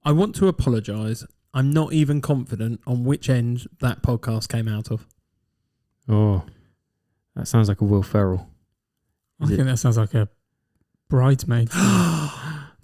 I want to apologise. I'm not even confident on which end that podcast came out of. Oh, that sounds like a Will Ferrell. I think that sounds like a Bridesmaid.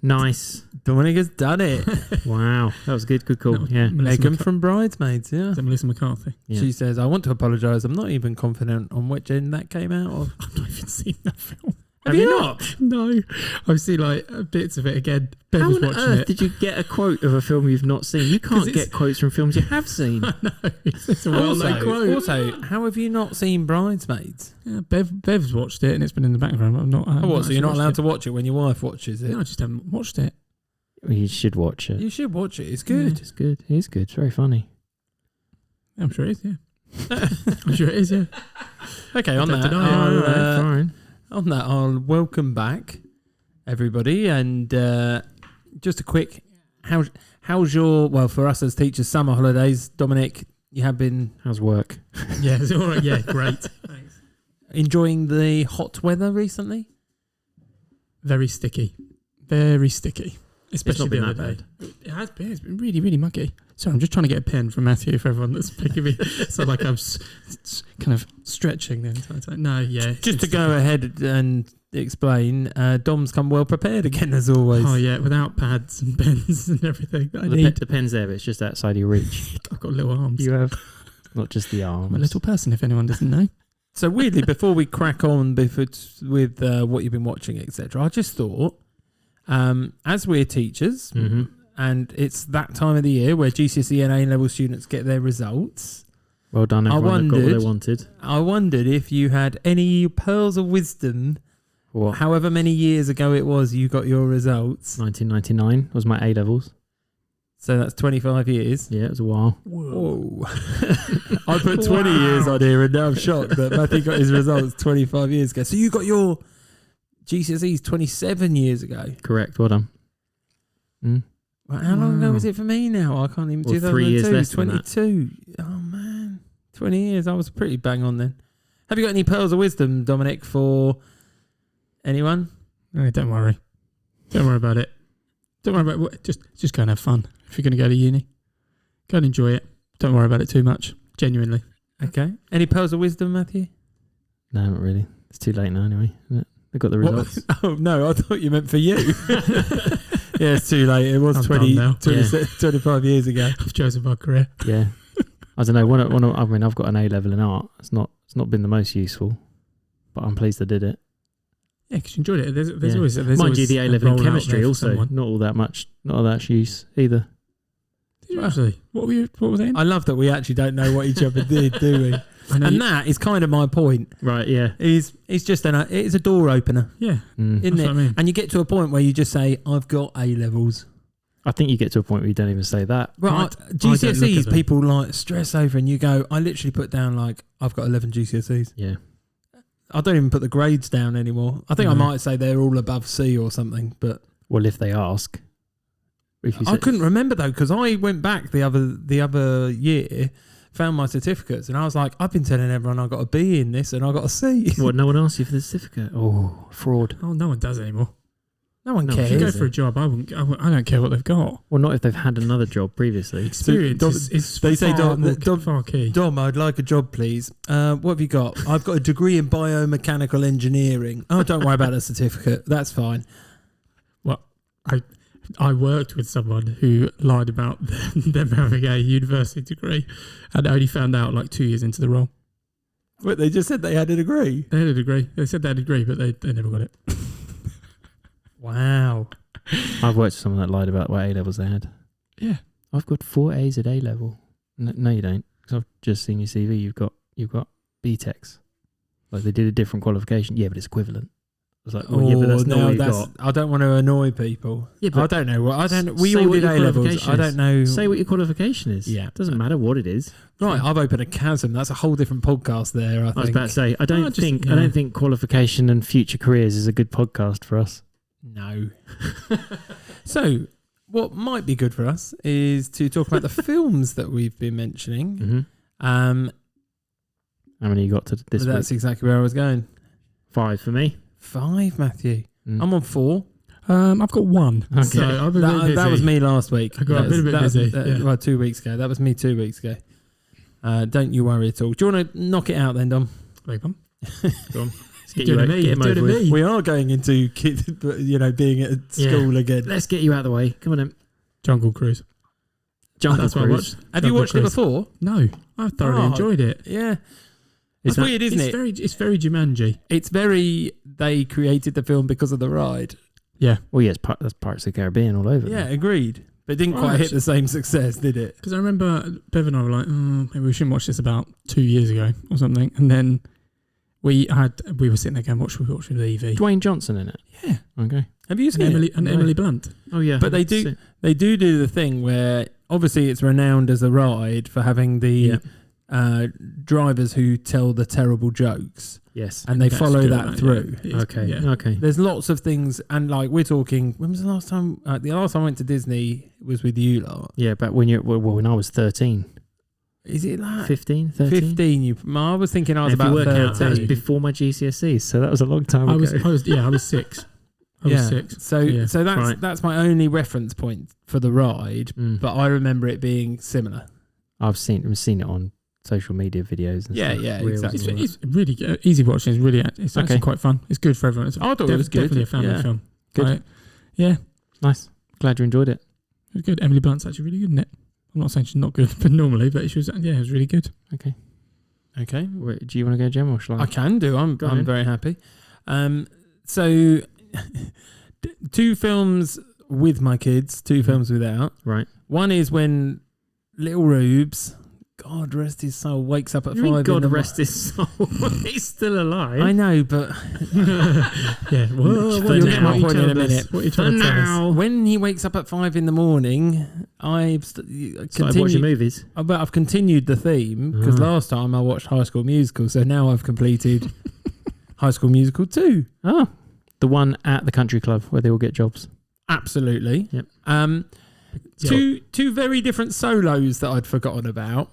Nice. Dominic has done it. Wow. That was good. Good call. Yeah. Megan from Bridesmaids, yeah. Is that Melissa McCarthy? Yeah. She says, I want to apologise. I'm not even confident on which end that came out of. I've not even seen that film. Have you not? No. I've seen like bits of it again. Ben How was on watching earth it. did you get a quote of a film you've not seen? You can't get quotes from films you have seen. I know. It's a well-known quote. Also, how have you not seen Bridesmaids? Yeah, Bev's watched it and it's been in the background. But I'm not. So you're not allowed to watch it when your wife watches it? No, I just haven't watched it. Well, you should watch it. You should watch it. It's good. Yeah, it's good. It is good. It's very funny. I'm sure it is, yeah. I'm sure it is, yeah. Okay, on Don't that, deny it. Fine. on that, I'll welcome back everybody, and just a quick, how's your, well, for us as teachers, summer holidays? Dominic, you have been How's work? Yeah, it's all right. Yeah, great. Thanks. enjoying the hot weather recently? Very sticky. Very sticky. Especially not been the that other day. It has been. It's been really, really muggy. Sorry, I'm just trying to get a pen from Matthew for everyone that's picking me. So like I'm kind of stretching the entire time. No, yeah. Just to go ahead and explain, Dom's come well prepared again as always. Oh yeah, without pads and pens and everything that I The need. pen's there, but it's just outside your reach. I've got little arms. You have not just the arms. I'm a little person, if anyone doesn't know. So weirdly, before we crack on with what you've been watching, etc., I just thought, as we're teachers, Mm-hmm. and it's that time of the year where GCSE and A-level students get their results, Well done, everyone. Got what they wanted. I wondered if you had any pearls of wisdom, What? however many years ago it was you got your results. 1999 was my A levels. So that's 25 years. Yeah, it was a while. Whoa. I put 20 years on here and now I'm shocked that Matthew got his results 25 years ago. So you got your GCSEs 27 years ago. Correct. Well done. Mm. Well, how long ago was it for me now? I can't even. Well, 3 years less than that. 22. Oh man, 20 years. I was pretty bang on then. Have you got any pearls of wisdom, Dominic, for anyone? No, don't worry. Don't worry about it. Don't worry about it. Just go and have fun. If you're going to go to uni, go and enjoy it. Don't worry about it too much. Genuinely. Okay. Any pearls of wisdom, Matthew? No, not really. It's too late now anyway, isn't it? They've got the What? results. Oh no, I thought you meant for you. Yeah, it's too late. It was I'm 20, done now. 25 years ago. I've chosen my career. Yeah. I don't know. I mean, I've got an A level in art. It's not been the most useful, but I'm pleased I did it. Yeah, because you enjoyed it. There's Yeah. always Mind you, the A level in rollout chemistry there for also someone. not all that use either. Did you actually? What were they in? I love that we actually don't know what each other did, do we? I know And you- that is kind of my point. Right. Yeah. It's just it's a door opener, yeah, Mm. isn't that's it? what I mean. And you get to a point where you just say, "I've got A levels." I think you get to a point where you don't even say that. Right, I don't look at GCSEs them. people like stress over, and you go, "I literally put down like I've got 11 GCSEs." Yeah. I don't even put the grades down anymore. I think I No. might say they're all above C or something, but Well, if they ask. If you I say, couldn't remember though because I went back the other year, found my certificates, and I was like, I've been telling everyone I got a B in this and I got a C. What? No one asked you for the certificate? Oh, fraud. Oh, no one does anymore. No one No, If you cares. go for a job, I don't care what they've got. Well, not if they've had another job previously. Experience Dom- is they say far, Dom- far key. Dom, I'd like a job, please. What have you got? I've got a degree in biomechanical engineering. Oh, don't worry about the certificate. That's fine. Well, I worked with someone who lied about them having a university degree and only found out like 2 years into the role. But they just said they had a degree. They had a degree. They said they had a degree, but they never got it. Wow. I've worked with someone that lied about what A levels they had. Yeah. I've got 4 A's at A level. No, you don't. Because I've just seen your CV. You've got BTECs. Like they did a different qualification. Yeah, but it's equivalent. I was like, well, yeah, but that's not what you got. I don't want to annoy people. Yeah, but I don't know. I don't. We say all what did your A levels. qualification I don't know. Say what your qualification is. Yeah. Doesn't matter what it is. Right, I've opened a chasm. That's a whole different podcast there. I I was think. about to say, I don't yeah. think qualification and future careers is a good podcast for us. No. So, what might be good for us is to talk about the films that we've been mentioning. Mm-hmm. How many you got to this That's week? exactly where I was going. 5 for me. 5, Matthew. Mm. I'm on 4. I've got one. Okay. So I've been busy. That was me last week. I got a bit busy. Well, 2 weeks ago. That was me 2 weeks ago. Don't you worry at all. Do you want to knock it out then, Dom? Wait, Go on. Get Doing you it me. get him Doing over it with. me. We are going into being at school again. Let's get you out of the way. Come on then. Jungle Cruise. Jungle That's what I Cruise. watched. Have you Jungle watched it Cruise. before? No, I thoroughly enjoyed it. Yeah. Is It's that- weird, isn't it? It's very Jumanji. It's very. They created the film because of the ride. Yeah, Well, yeah, that's Pirates of the Caribbean all over. Yeah, man. agreed. But it didn't Well, quite hit actually- the same success, did it? because I remember Bev and I were like, maybe we shouldn't watch this about 2 years ago or something, and then we were sitting there going, what should we watch with Evie? Dwayne Johnson in it. Yeah, Okay. Have you and seen Emily it? No. Emily Blunt. Oh yeah. But they do the thing where obviously it's renowned as a ride for having the drivers who tell the terrible jokes, Yes. and they That's follow good, that mate, through. yeah. It's- Okay. Yeah. Okay. There's lots of things, and like we're talking. When was the last time? The last time I went to Disney was with you lot. Yeah, but when when I was 13, Is it like 15, 13. 15? I was thinking I was If you about work out, that was 13. before my GCSEs, so that was a long time I ago. was 6. I was 6. So Yeah. so that's Right. that's my only reference point for the ride. Mm. But I remember it being similar. I've seen it on social media videos. And Yeah, stuff, yeah, reels exactly. and all that. It's really easy watching. It's actually Okay. quite fun. It's good for everyone. It's I thought it was good. Definitely a family Yeah. film. Good. Like, yeah, Nice. Glad you enjoyed it. it was good. Emily Blunt's actually really good in it. I'm not saying she's not good, but normally, but she was. Yeah, it was really good. Okay. Okay, Wait, do you want to go, Jem, or shall I? I can do. I'm Go on then. very happy. So 2 films with my kids, 2 films without. Right. One is when little Rubes, God rest his soul, wakes up at You mean 5 in God the rest his soul. He's still alive. I know, but Yeah. Whoa, For you'll now. get my point in a minute. What are you trying to tell us? now. when he wakes up at 5 in the morning, I've Started continued. watching movies. But I've continued the theme because Ah. last time I watched High School Musical, so now I've completed High School Musical 2. Oh, the one at the country club where they all get jobs. Absolutely. Yep. Two very different solos that I'd forgotten about.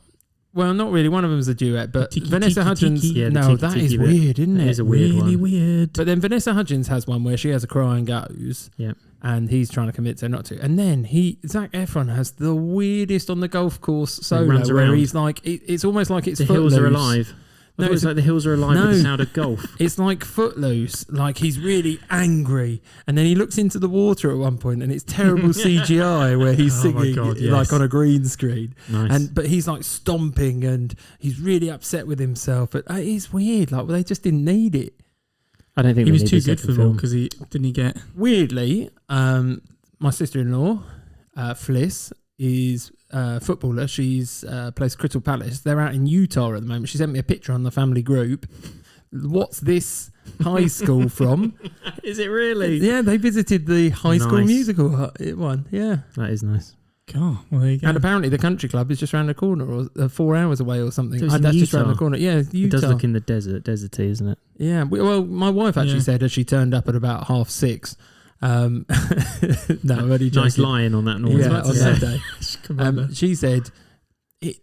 Well, not really. One of them was a duet, but Tiki, Vanessa tiki, Hudgens. tiki. Yeah, the no, tiki, that tiki is bit. weird, isn't That it? is a weird Really one. weird. But then Vanessa Hudgens has one where she has a cry and goes. Yep. And he's trying to convince her not to. And then Zac Efron has the weirdest on the golf course solo runs where around. he's like, it's almost like it's The hills are Footloose. alive. No, No, it's it's like the hills are alive No. with the sound of golf. It's like Footloose, like he's really angry, and then he looks into the water at one point, and it's terrible CGI where he's Oh my singing God, yes. like on a green screen, Nice. but he's like stomping, and he's really upset with himself. But it's weird, like they just didn't need it. I don't think He we was need too the good for second them all film. because he didn't get. Weirdly, my sister-in-law, Fliss, is a footballer. She's plays Crystal Palace. They're out in Utah at the moment. She sent me a picture on the family group. What's this high school from? Is it really? Yeah, they visited the High School Nice. Musical one. Yeah, That is nice. God, well there you go. and apparently the country club is just around the corner, or 4 hours away, or something. So it's in That's just around Utah. the corner. Yeah, Utah. It does look in the deserty, isn't it? Yeah, well, my wife actually Yeah. said as she turned up at about 6:30. No, I'm only joking. Nice lion on that noise. Yeah, on that day. Come on, then. She said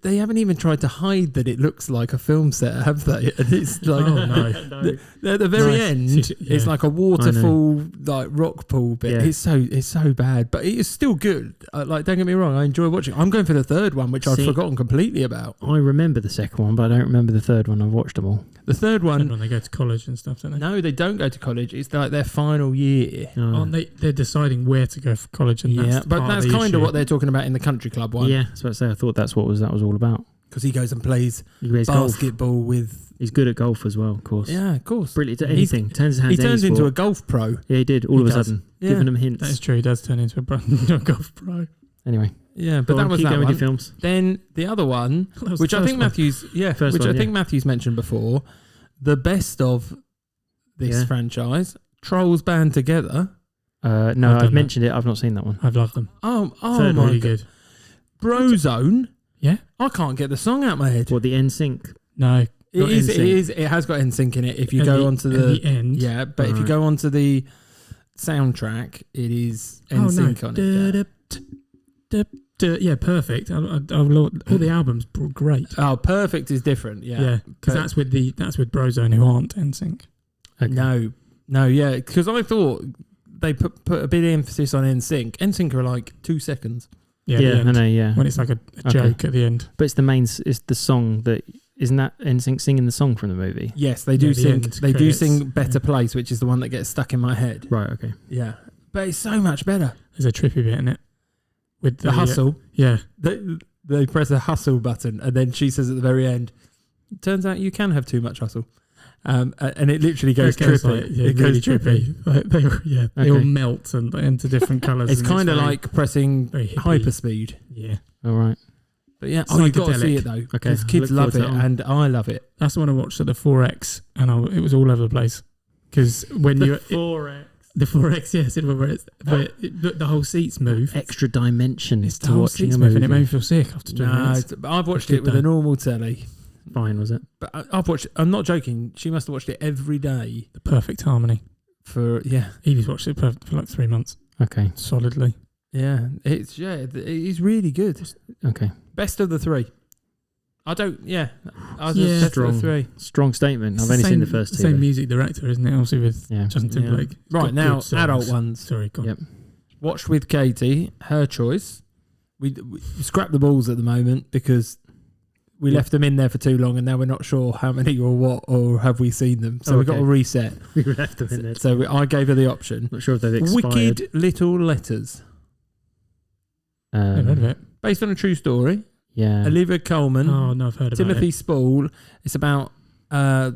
they haven't even tried to hide that it looks like a film set, have they? And it's like Oh no. at the very Nice. end, Yeah. it's like a waterfall, like rock pool bit. Yeah. It's so bad, but it is still good. Like, don't get me wrong, I enjoy watching. I'm going for the third one, which I'd See- forgotten completely about. I remember the second one, but I don't remember the third one. I've watched them all. The third one, When they go to college and stuff, don't they? no, they don't go to college. It's like their final year. Oh. Aren't they? They're deciding where to go for college, and Yeah, that's but part that's of the kind issue. of what they're talking about in the country club one. Yeah, that's what I say. I thought that was all about. Because he goes and plays He plays golf. basketball with. He's good at golf as well, of course. Yeah, of course. Brilliant at anything. Turns his hands He to any turns into sport. a golf pro. Yeah, he did. All He of a does. sudden, Yeah. giving them hints. That is true. He does turn into a golf pro. Anyway, Yeah, but go that on, was keep that going one. with your films. Then the other one, That was which the I first think one. Matthew's, First which one, I yeah. think Matthew's mentioned before, the best of this Yeah. franchise, Trolls Band Together. No, I've I've done that. mentioned it. I've not seen that one. I've loved them. Oh Third my really god, good. Brozone. Yeah. I can't get the song out of my head. What, the NSYNC? No. It not is. It NSYNC. is. It has got NSYNC in it. If you At go onto at the end. yeah, but if you Alright. go onto the soundtrack, it is NSYNC on it. Yeah. Yeah, perfect. All the albums were great. Oh, Perfect is different. Yeah. Yeah, because that's with Brozone who aren't NSYNC. Okay. No, yeah, because I thought they put a bit of emphasis on NSYNC. NSYNC are like 2 seconds. Yeah, the I end, know. Yeah, when it's like a joke at the end. but it's the main. It's the song that isn't that NSYNC singing the song from the movie. Yes, they do the sing. end They do credits, sing "Better yeah. Place," which is the one that gets stuck in my head. Right. Okay. Yeah, but it's so much better. There's a trippy bit in it with The hustle. Yeah, They press a hustle button, and then she says at the very end, "Turns out you can have too much hustle," and it literally goes trippy. It really goes trippy. Like, they all Okay. melt and into different colours. It's and kind of very- like pressing very hippie. hyperspeed. Yeah, All right. But yeah, you've got to see Psychedelic. it though. Okay, Because I'll kids look love forward it, to that one. and I love it. that's the one I watched at the 4X, and it was all over the place. Because when you 4X. the 4X, yeah, cinema where it's the whole seats move. Extra dimension It's the to whole watching seats a move, movie. and it made me feel sick after 2 minutes. But I've watched Good it with though. a normal telly. Fine, was it? But I've watched. I'm not joking. She must have watched it every day The perfect harmony. for Evie's watched it for like 3 months Okay. solidly. yeah. It's really good. Okay. Best of the 3. I don't. Yeah, I was Yeah. best Strong. of the 3. Strong statement. It's I've the only seen same- the first two. Same though. music director, isn't it? Obviously with Yeah. Justin Yeah. Timberlake. It's Right got now, good songs. adult ones. Sorry, go on. Yep. Watched with Katie. Her choice. We scrap the balls at the moment because we Yeah. left them in there for too long, and now we're not sure how many or what, or have we seen them. So Oh, we've got to okay. reset. We left them in there. So I gave her the option. Not sure if they've expired. Wicked Little Letters, Never heard of it. based on a true story. Yeah. Olivia Colman, Oh no, I've heard about Timothy it. Spall. It's about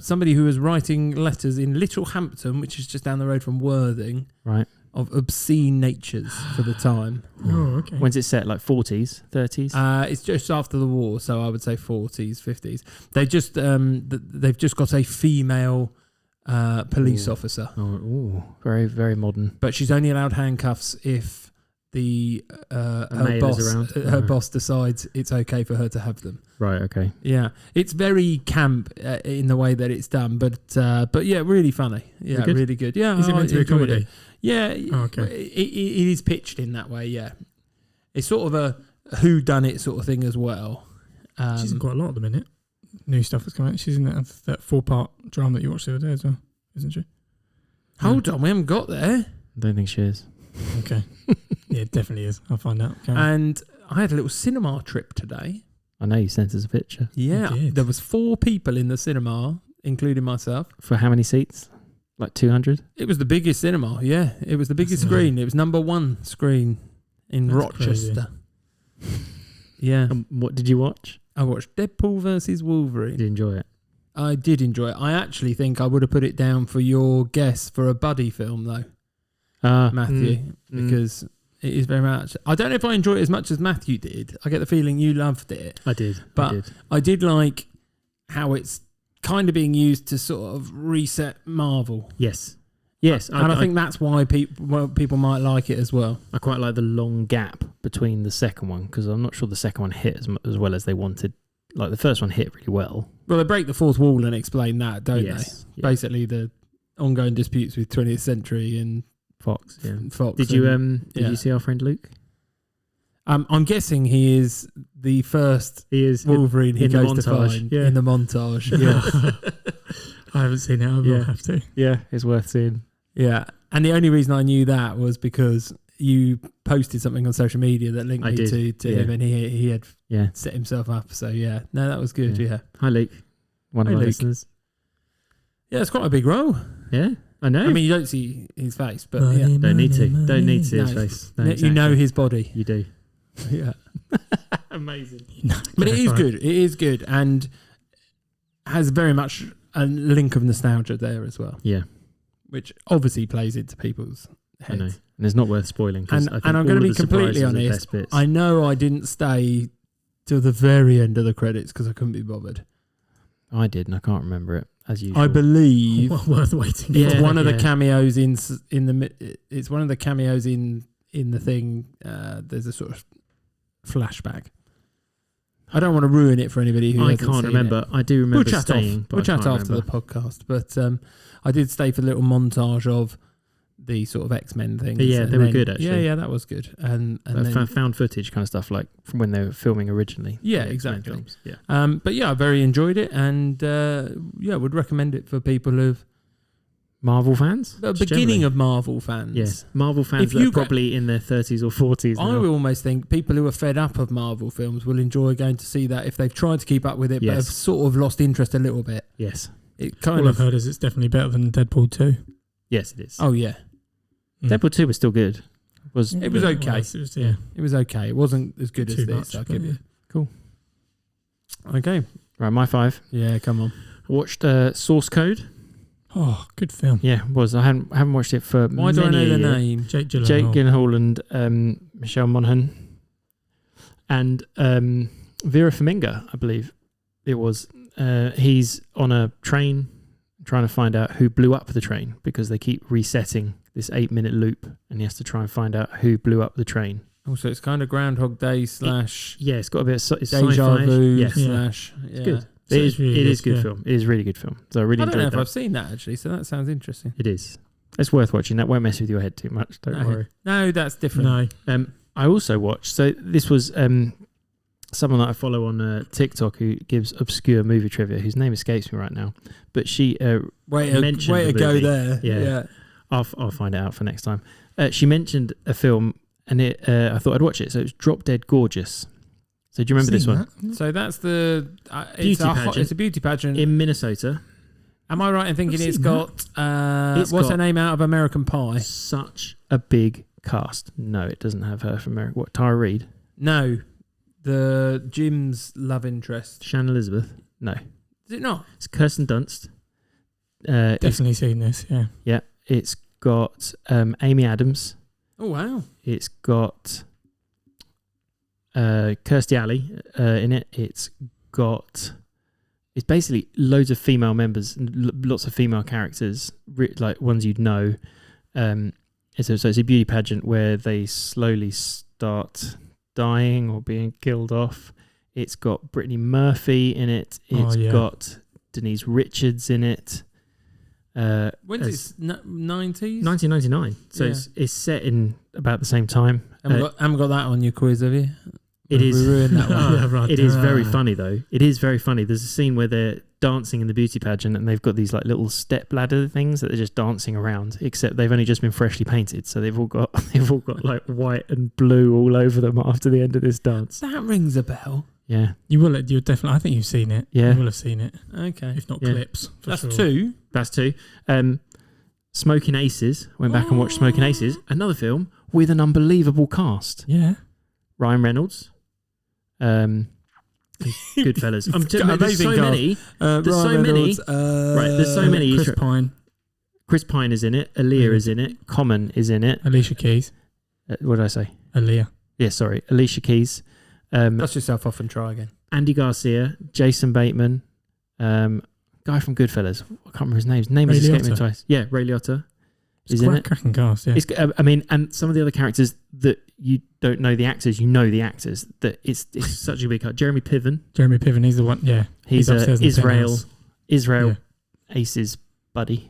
somebody who was writing letters in Littlehampton, which is just down the road from Worthing, Right. of obscene natures for the time. Oh, okay. When's it set? Like 40s, 30s? It's just after the war, so I would say 40s, 50s. They've just got a female police Ooh. officer, Oh, very, very modern. but she's only allowed handcuffs if the her male is boss around? her Oh. boss decides it's okay for her to have them. Right. Okay. Yeah, it's very camp in the way that it's done, but yeah, really funny. Yeah, good? really good. Yeah, Is it I meant to be a enjoyed comedy? it. Yeah, Oh, okay. it is pitched in that way. Yeah, it's sort of a who done it sort of thing as well. She's in quite a lot at the minute. New stuff that's coming out. She's in that 4-part drama that you watched the other day as well, isn't she? Hold on, we haven't got there. I don't think she is. Okay. Yeah, it definitely is. I'll find out. Okay. And I had a little cinema trip today. I know you sent us a picture. Yeah, did. there was 4 people in the cinema, including myself. For how many seats? Like 200? It was the biggest cinema. Yeah, it was the biggest That's screen. It was number 1 screen in That's Rochester. Yeah, What did you watch? I watched Deadpool versus Wolverine. Did you enjoy it? I did enjoy it. I actually think I would have put it down for your guess for a buddy film, though, Matthew, because it is very much. I don't know if I enjoy it as much as Matthew did. I get the feeling you loved it. I did. But- I did. I did like how it's kind of being used to sort of reset Marvel. Yes. Yes. And I think that's why people might like it as well. I quite like the long gap between the second one because I'm not sure the second one hit as well as they wanted. Like the first one hit really well. Well, they break the fourth wall and explain that, don't Yes. they? Yeah. Basically, the ongoing disputes with 20th Century and Fox. Yeah. Fox. Did you and- did you see our friend Luke? I'm guessing he is the first He is Wolverine he in the goes to montage, find yeah. in the montage. Yeah, I haven't seen it. I will Yeah. have to. Yeah, it's worth seeing. yeah. And the only reason I knew that was because you posted something on social media that linked I me did, to yeah. him, and he had Yeah. set himself up. So yeah, no, that was good. Yeah, Hi Luke. One Hi, of our Luke. listeners. yeah, it's quite a big role. Yeah. I know. I mean, you don't see his face, but yeah, don't need to. Don't need to see his No. face. No, you know his body. You do. Yeah. Amazing. But it is good. It is good, and has very much a link of nostalgia there as well, Yeah, which obviously plays into people's I know. heads. And it's not worth spoiling. 'Cause And- I think and I'm all gonna of be the completely surprises are the honest, best bits. I know I didn't stay till the very end of the credits because I couldn't be bothered. I did, and I can't remember it as usual. I believe worth waiting. it's Yeah, one of the yeah. cameos in the. It's one of the cameos in the thing. There's a sort of flashback. I don't want to ruin it for anybody who I hasn't can't seen remember. it. I do remember We'll chat staying, off. but We'll I chat can't after remember. the podcast. But I did stay for the little montage of the sort of X-Men things. Yeah, and they were then- good, actually. Yeah, that was good. And That then, found footage kind of stuff, like from when they were filming originally. Yeah, the X-Men exactly. films. Yeah. but yeah, I very enjoyed it, and would recommend it for people who've Marvel fans? The Just beginning generally. of Marvel fans. Yes, Marvel fans If that are you got- probably in their 30s or 40s I now. would almost think people who are fed up of Marvel films will enjoy going to see that if they've tried to keep up with it, but have Yes. sort of lost interest a little bit. Yes. It kind All of. I've heard is it's definitely better than Deadpool 2. Yes, it is. Oh yeah, Deadpool 2 was still good. it was okay. Yeah. It was okay. It wasn't as good as Too this. much, I'll but give you. Cool. Okay. Right, my 5. Yeah, come on. I watched Source Code. Oh, good film. Yeah, it was. I haven't watched it for Why do I know many the a year. name? Jake Gyllenhaal. Jake Gyllenhaal and Michelle Monaghan and Vera Farmiga, I believe it was. He's on a train trying to find out who blew up the train because they keep resetting this 8-minute loop, and he has to try and find out who blew up the train. Also, it's kind of Groundhog Day slash Yeah, it's got a bit of it's deja sci-fi. vu Yes, slash. Yeah. it's good. So It it's is. really It is good, good yeah. film. It is a really good film. So I really I don't know enjoyed if that. I've seen that actually, so that sounds interesting. It is. It's worth watching. That won't mess with your head too much. Don't No. worry. No, that's different. No. I also watched. So this was someone that I follow on TikTok who gives obscure movie trivia. Whose name escapes me right now, but she Way to mentioned the go movie. there. Yeah. I'll find it out for next time. She mentioned a film, and I thought I'd watch it. So it was Drop Dead Gorgeous. So do you remember this Seen one? that? So that's the Beauty pageant. It's a beauty pageant. In Minnesota. Am I right in thinking I've it's seen got It's what's got- her name out of American Pie? Such a big cast. No, it doesn't have her from America. What? Tara Reid? No, the Jim's love interest. Shannon Elizabeth? No. Is it not? It's Kirsten Dunst. It's Definitely seen this, yeah. It's got Amy Adams. Oh wow! It's got Kirstie Alley in it. It's basically loads of female members, and lots of female characters, like ones you'd know. So it's a beauty pageant where they slowly start dying or being killed off. It's got Brittany Murphy in it. It's got Denise Richards in it. When's it? 90s? 1999. So Yeah. it's set in about the same time. Haven't got that on your quiz, have you? It is. We ruined that one. Yeah, right. It is very funny though. It is very funny. There's a scene where they're dancing in the beauty pageant and they've got these like little step ladder things that they're just dancing around. Except they've only just been freshly painted, so they've all got like white and blue all over them after the end of this dance. That rings a bell. Yeah, You'll definitely, I think you've seen it. Yeah. You will have seen it. Okay, If not Yeah. clips. for that's sure. 2. that's 2. Smoking Aces. Went back and watched Smoking Aces. Another film with an unbelievable cast. Yeah. Ryan Reynolds. Goodfellas. I'm telling you, there's so Amazing many. There's so many. Right, there's so many. Chris Pine, Chris Pine is in it. Aaliyah is in it. Common is in it. Alicia Keys, What did I say? Aaliyah. Yeah, sorry. Alicia Keys. Dust yourself off and try again. Andy Garcia. Jason Bateman. Guy from Goodfellas. I can't remember his name. His name has Ray escaped me Liotta. twice. Yeah, Ray Liotta It's is in quite it. cracking cast, yeah. It's, and some of the other characters that you don't know the actors, you know the actors. That it's such a big cut. Jeremy Piven. Jeremy Piven, he's the one, yeah. He's upstairs in the Israel penthouse. Ace's buddy. Is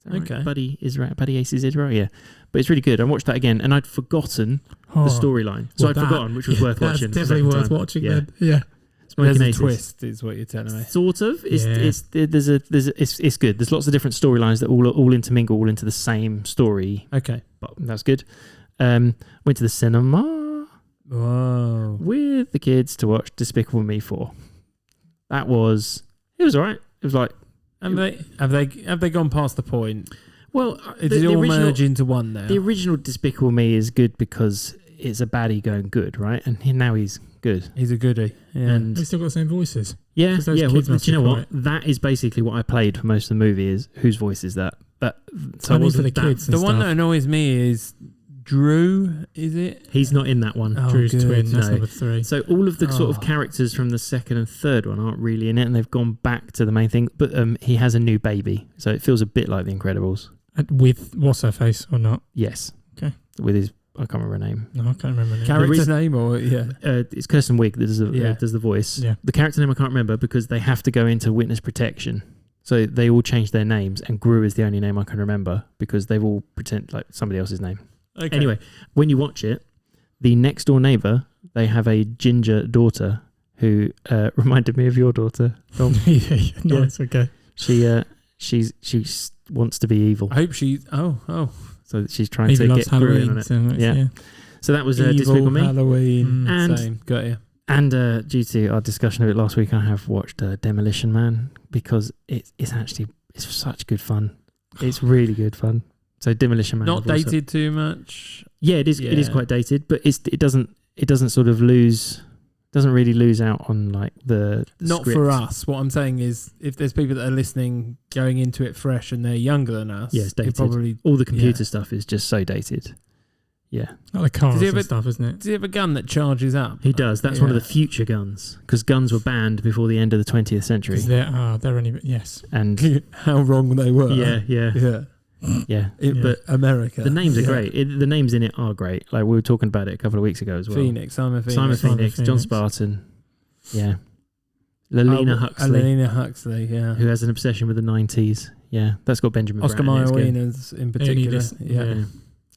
that right? Okay. Buddy Ace's Israel. Yeah, but it's really good. I watched that again, and I'd forgotten the storyline, so I'd forgotten, which was worth watching. That's definitely worth watching. Yeah. Then. Yeah. Smoking There's a Aces. twist, is what you're telling me. Sort of. Yeah. It's good. There's lots of different storylines that all intermingle all into the same story. Okay. But that's good. Went to the cinema Whoa. with the kids to watch Despicable Me 4. It was alright. It was like, Have they gone past the point? well, Did it all merge into one now? the original Despicable Me is good because it's a baddie going good, right? And now he's good. He's a goodie. Yeah. And They've still got the same voices. yeah, 'Cause those yeah. Well, kids do must you know be what? That is basically what I played for most of the movie. Is whose voice is that? So I mean, wasn't for the that- kids and the one stuff. that annoys me is Drew, is it? He's not in that one. Oh, Drew's good. twin, that's No. number 3. So all of the sort of Oh. characters from the second and third one aren't really in it, and they've gone back to the main thing. But he has a new baby, so it feels a bit like The Incredibles. With what's her face or not? Yes. Okay. With his, I can't remember her name. No, I can't remember. Now. Character's name or yeah? It's Kirsten Wiig that does the voice. Yeah. The character name I can't remember because they have to go into witness protection. So they all changed their names, and Gru is the only name I can remember because they've all pretend like somebody else's name. Okay. Anyway, when you watch it, the next door neighbour, they have a ginger daughter who reminded me of your daughter, Tom. No, it's okay. She she wants to be evil. I hope she. Oh. So she's trying Evil to loves get Gru in Halloween. on it. So much, Yeah. So that was Evil Despicable Me. Halloween. And- Same. Got you. And due to our discussion of it last week, I have watched Demolition Man because it's such good fun. It's really good fun. So Demolition Man. Not I've also- dated too much. Yeah, it is. It is Yeah. quite dated, but it doesn't sort of lose. Doesn't really lose out on like the Not script. for us. What I'm saying is, if there's people that are listening going into it fresh and they're younger than us, Yeah, it's it dated. probably. All the computer stuff is just so dated. Yeah, Like the cars Does he and have a- stuff, isn't it? Does he have a gun that charges up? he does. That's one of Yeah. the future guns because guns were banned before the end of the 20th century. Because they're only yes. And How wrong they were. yeah, Yeah. yeah. But America. The names are Yeah. great. The names in it are great. Like we were talking about it a couple of weeks ago as well. Simon Phoenix. Simon Simon Phoenix, John Phoenix. Spartan. Yeah. Lalina Huxley, Lalina Huxley, yeah. who has an obsession with the 90s. Yeah, that's got Benjamin Oscar Bratt in it. It's good. Mayer-Wiener's in particular. just- yeah. Yeah.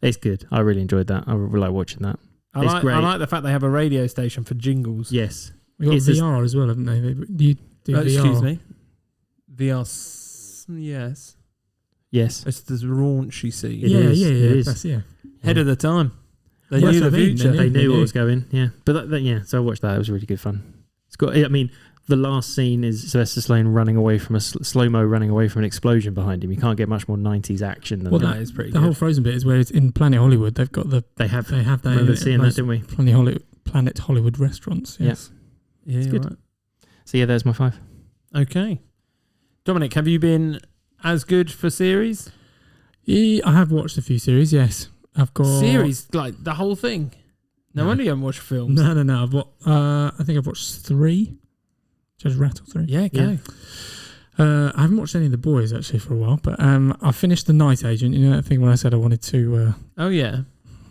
It's good. I really enjoyed that. I really like watching that. I It's like great. the fact they have a radio station for jingles. Yes. We got It's just- VR as well, haven't they? Do you do VR? Excuse me. VR, yes. Yes. It's the raunchy scene. It Yeah, is, yeah, it yeah. is. That's, yeah. Head of the time. They Well, knew that's the what I mean, future. they They knew what knew. was going. Yeah. But yeah, so I watched that. It was really good fun. It's got. I mean, the last scene is Sylvester Stallone running away from a slow-mo running away from an explosion behind him. You can't get much more 90s action than Well, that. That is pretty The good. whole Frozen bit is where it's in Planet Hollywood. They've got They have. they have that. Remember in seeing that, most didn't we? Planet Hollywood restaurants. Yes. Yeah, good. right. So yeah, there's my 5. Okay. Dominic, have you been as good for series? Yeah, I have watched a few series. Yes, I've got Series, like the whole thing? No No. wonder you haven't watched films. No. I think I've watched 3. Just rattle 3. Yeah, go. I haven't watched any of the boys actually for a while, but I finished The Night Agent. You know that thing when I said I wanted to Oh, yeah.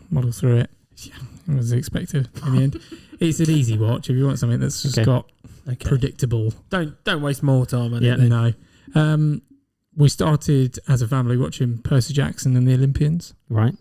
model through it. Yeah, it was expected in the end. It's an easy watch if you want something that's just Okay. got Okay. predictable. Don't waste more time on Yeah, it. Then. No. We started as a family watching Percy Jackson and the Olympians. Right.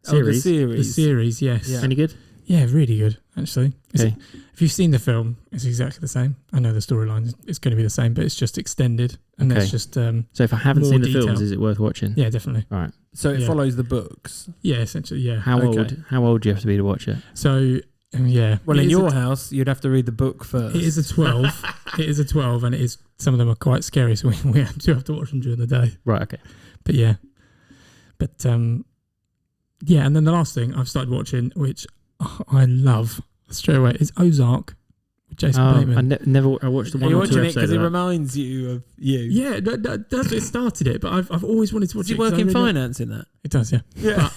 Oh, the Series. The series. series, yes. Yeah. Any good? Yeah, really good, actually. Okay. If you've seen the film, it's exactly the same. I know the storyline is going to be the same, but it's just extended. And Okay. it's just, So if I haven't More seen the detail. films, is it worth watching? yeah, definitely. Right. So it Yeah. follows the books. Yeah, essentially, yeah. How Okay. old do you have to be to watch it? So, yeah. Well, It in is your a- house, you'd have to read the book first. It is a 12. It is a 12, and it is. Some of them are quite scary, so we do have to watch them during the day. Right. Okay. But yeah. But, yeah, and then the last thing I've started watching, which I love straight away, is Ozark with Jason Bateman. I never. I watched the Are one you or two watching it episodes because it of that. reminds you of you? Yeah, that's it started it, but I've always wanted to watch Does he it. 'cause work I in really- finance in that? It does, yeah. Yeah.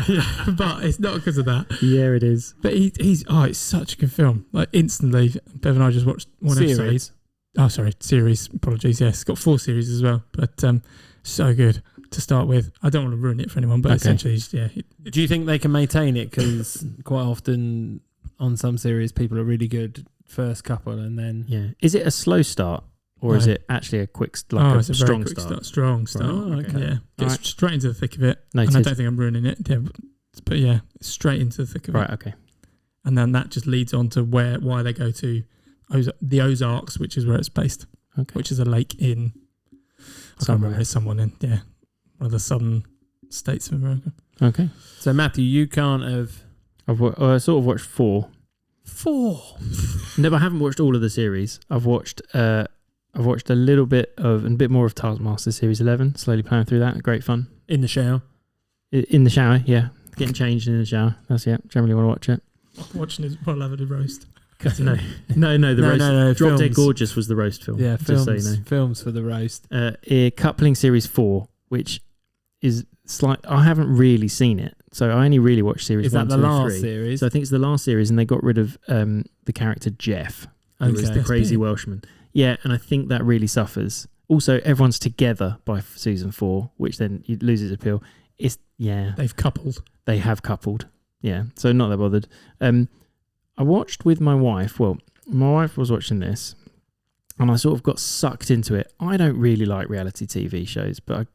Yeah, but it's not because of that. Yeah, it is. But it's such a good film. Like instantly, Bev and I just watched one episode. Series. Oh, sorry, series. Apologies. Yes, it's got 4 series as well. But so good to start with. I don't want to ruin it for anyone, but Okay. essentially, yeah. Do you think they can maintain it? Because quite often on some series, people are really good first couple and then. Yeah. Is it a slow start or is No. it actually a quick, like it's a very strong quick start? Strong start. Oh, okay. Yeah, gets Alright. straight into the thick of it. Noted. And I don't think I'm ruining it. Yeah, but yeah, straight into the thick of Right. it. Okay. And then that just leads on to why they go to the Ozarks, which is where it's based. Okay. Which is a lake in I can't remember. It's someone in one of the southern states of America. Okay. So Matthew, you can't have I sort of watched 4. 4. No, but I haven't watched all of the series. I've watched a little bit of and a bit more of Taskmaster Series 11. Slowly playing through that. Great fun. In the shower. In the shower, yeah. Getting changed in the shower. That's generally want to watch it. Watching it while having a roast. No, the roast. No, Drop Dead films. Gorgeous was the roast film. Yeah, just films. so you know. Films for the roast. Coupling Series 4, which is I haven't really seen it, so I only really watched Series Is 1, that 2, the and last 3. series? So I think it's the last series, and they got rid of the character Jeff, who was Okay. the crazy big. Welshman. Yeah, and I think that really suffers. Also, everyone's together by season 4, which then loses appeal. They've coupled. They have coupled. Yeah, so not that bothered. I watched with my wife. Well, my wife was watching this, and I sort of got sucked into it. I don't really like reality TV shows, but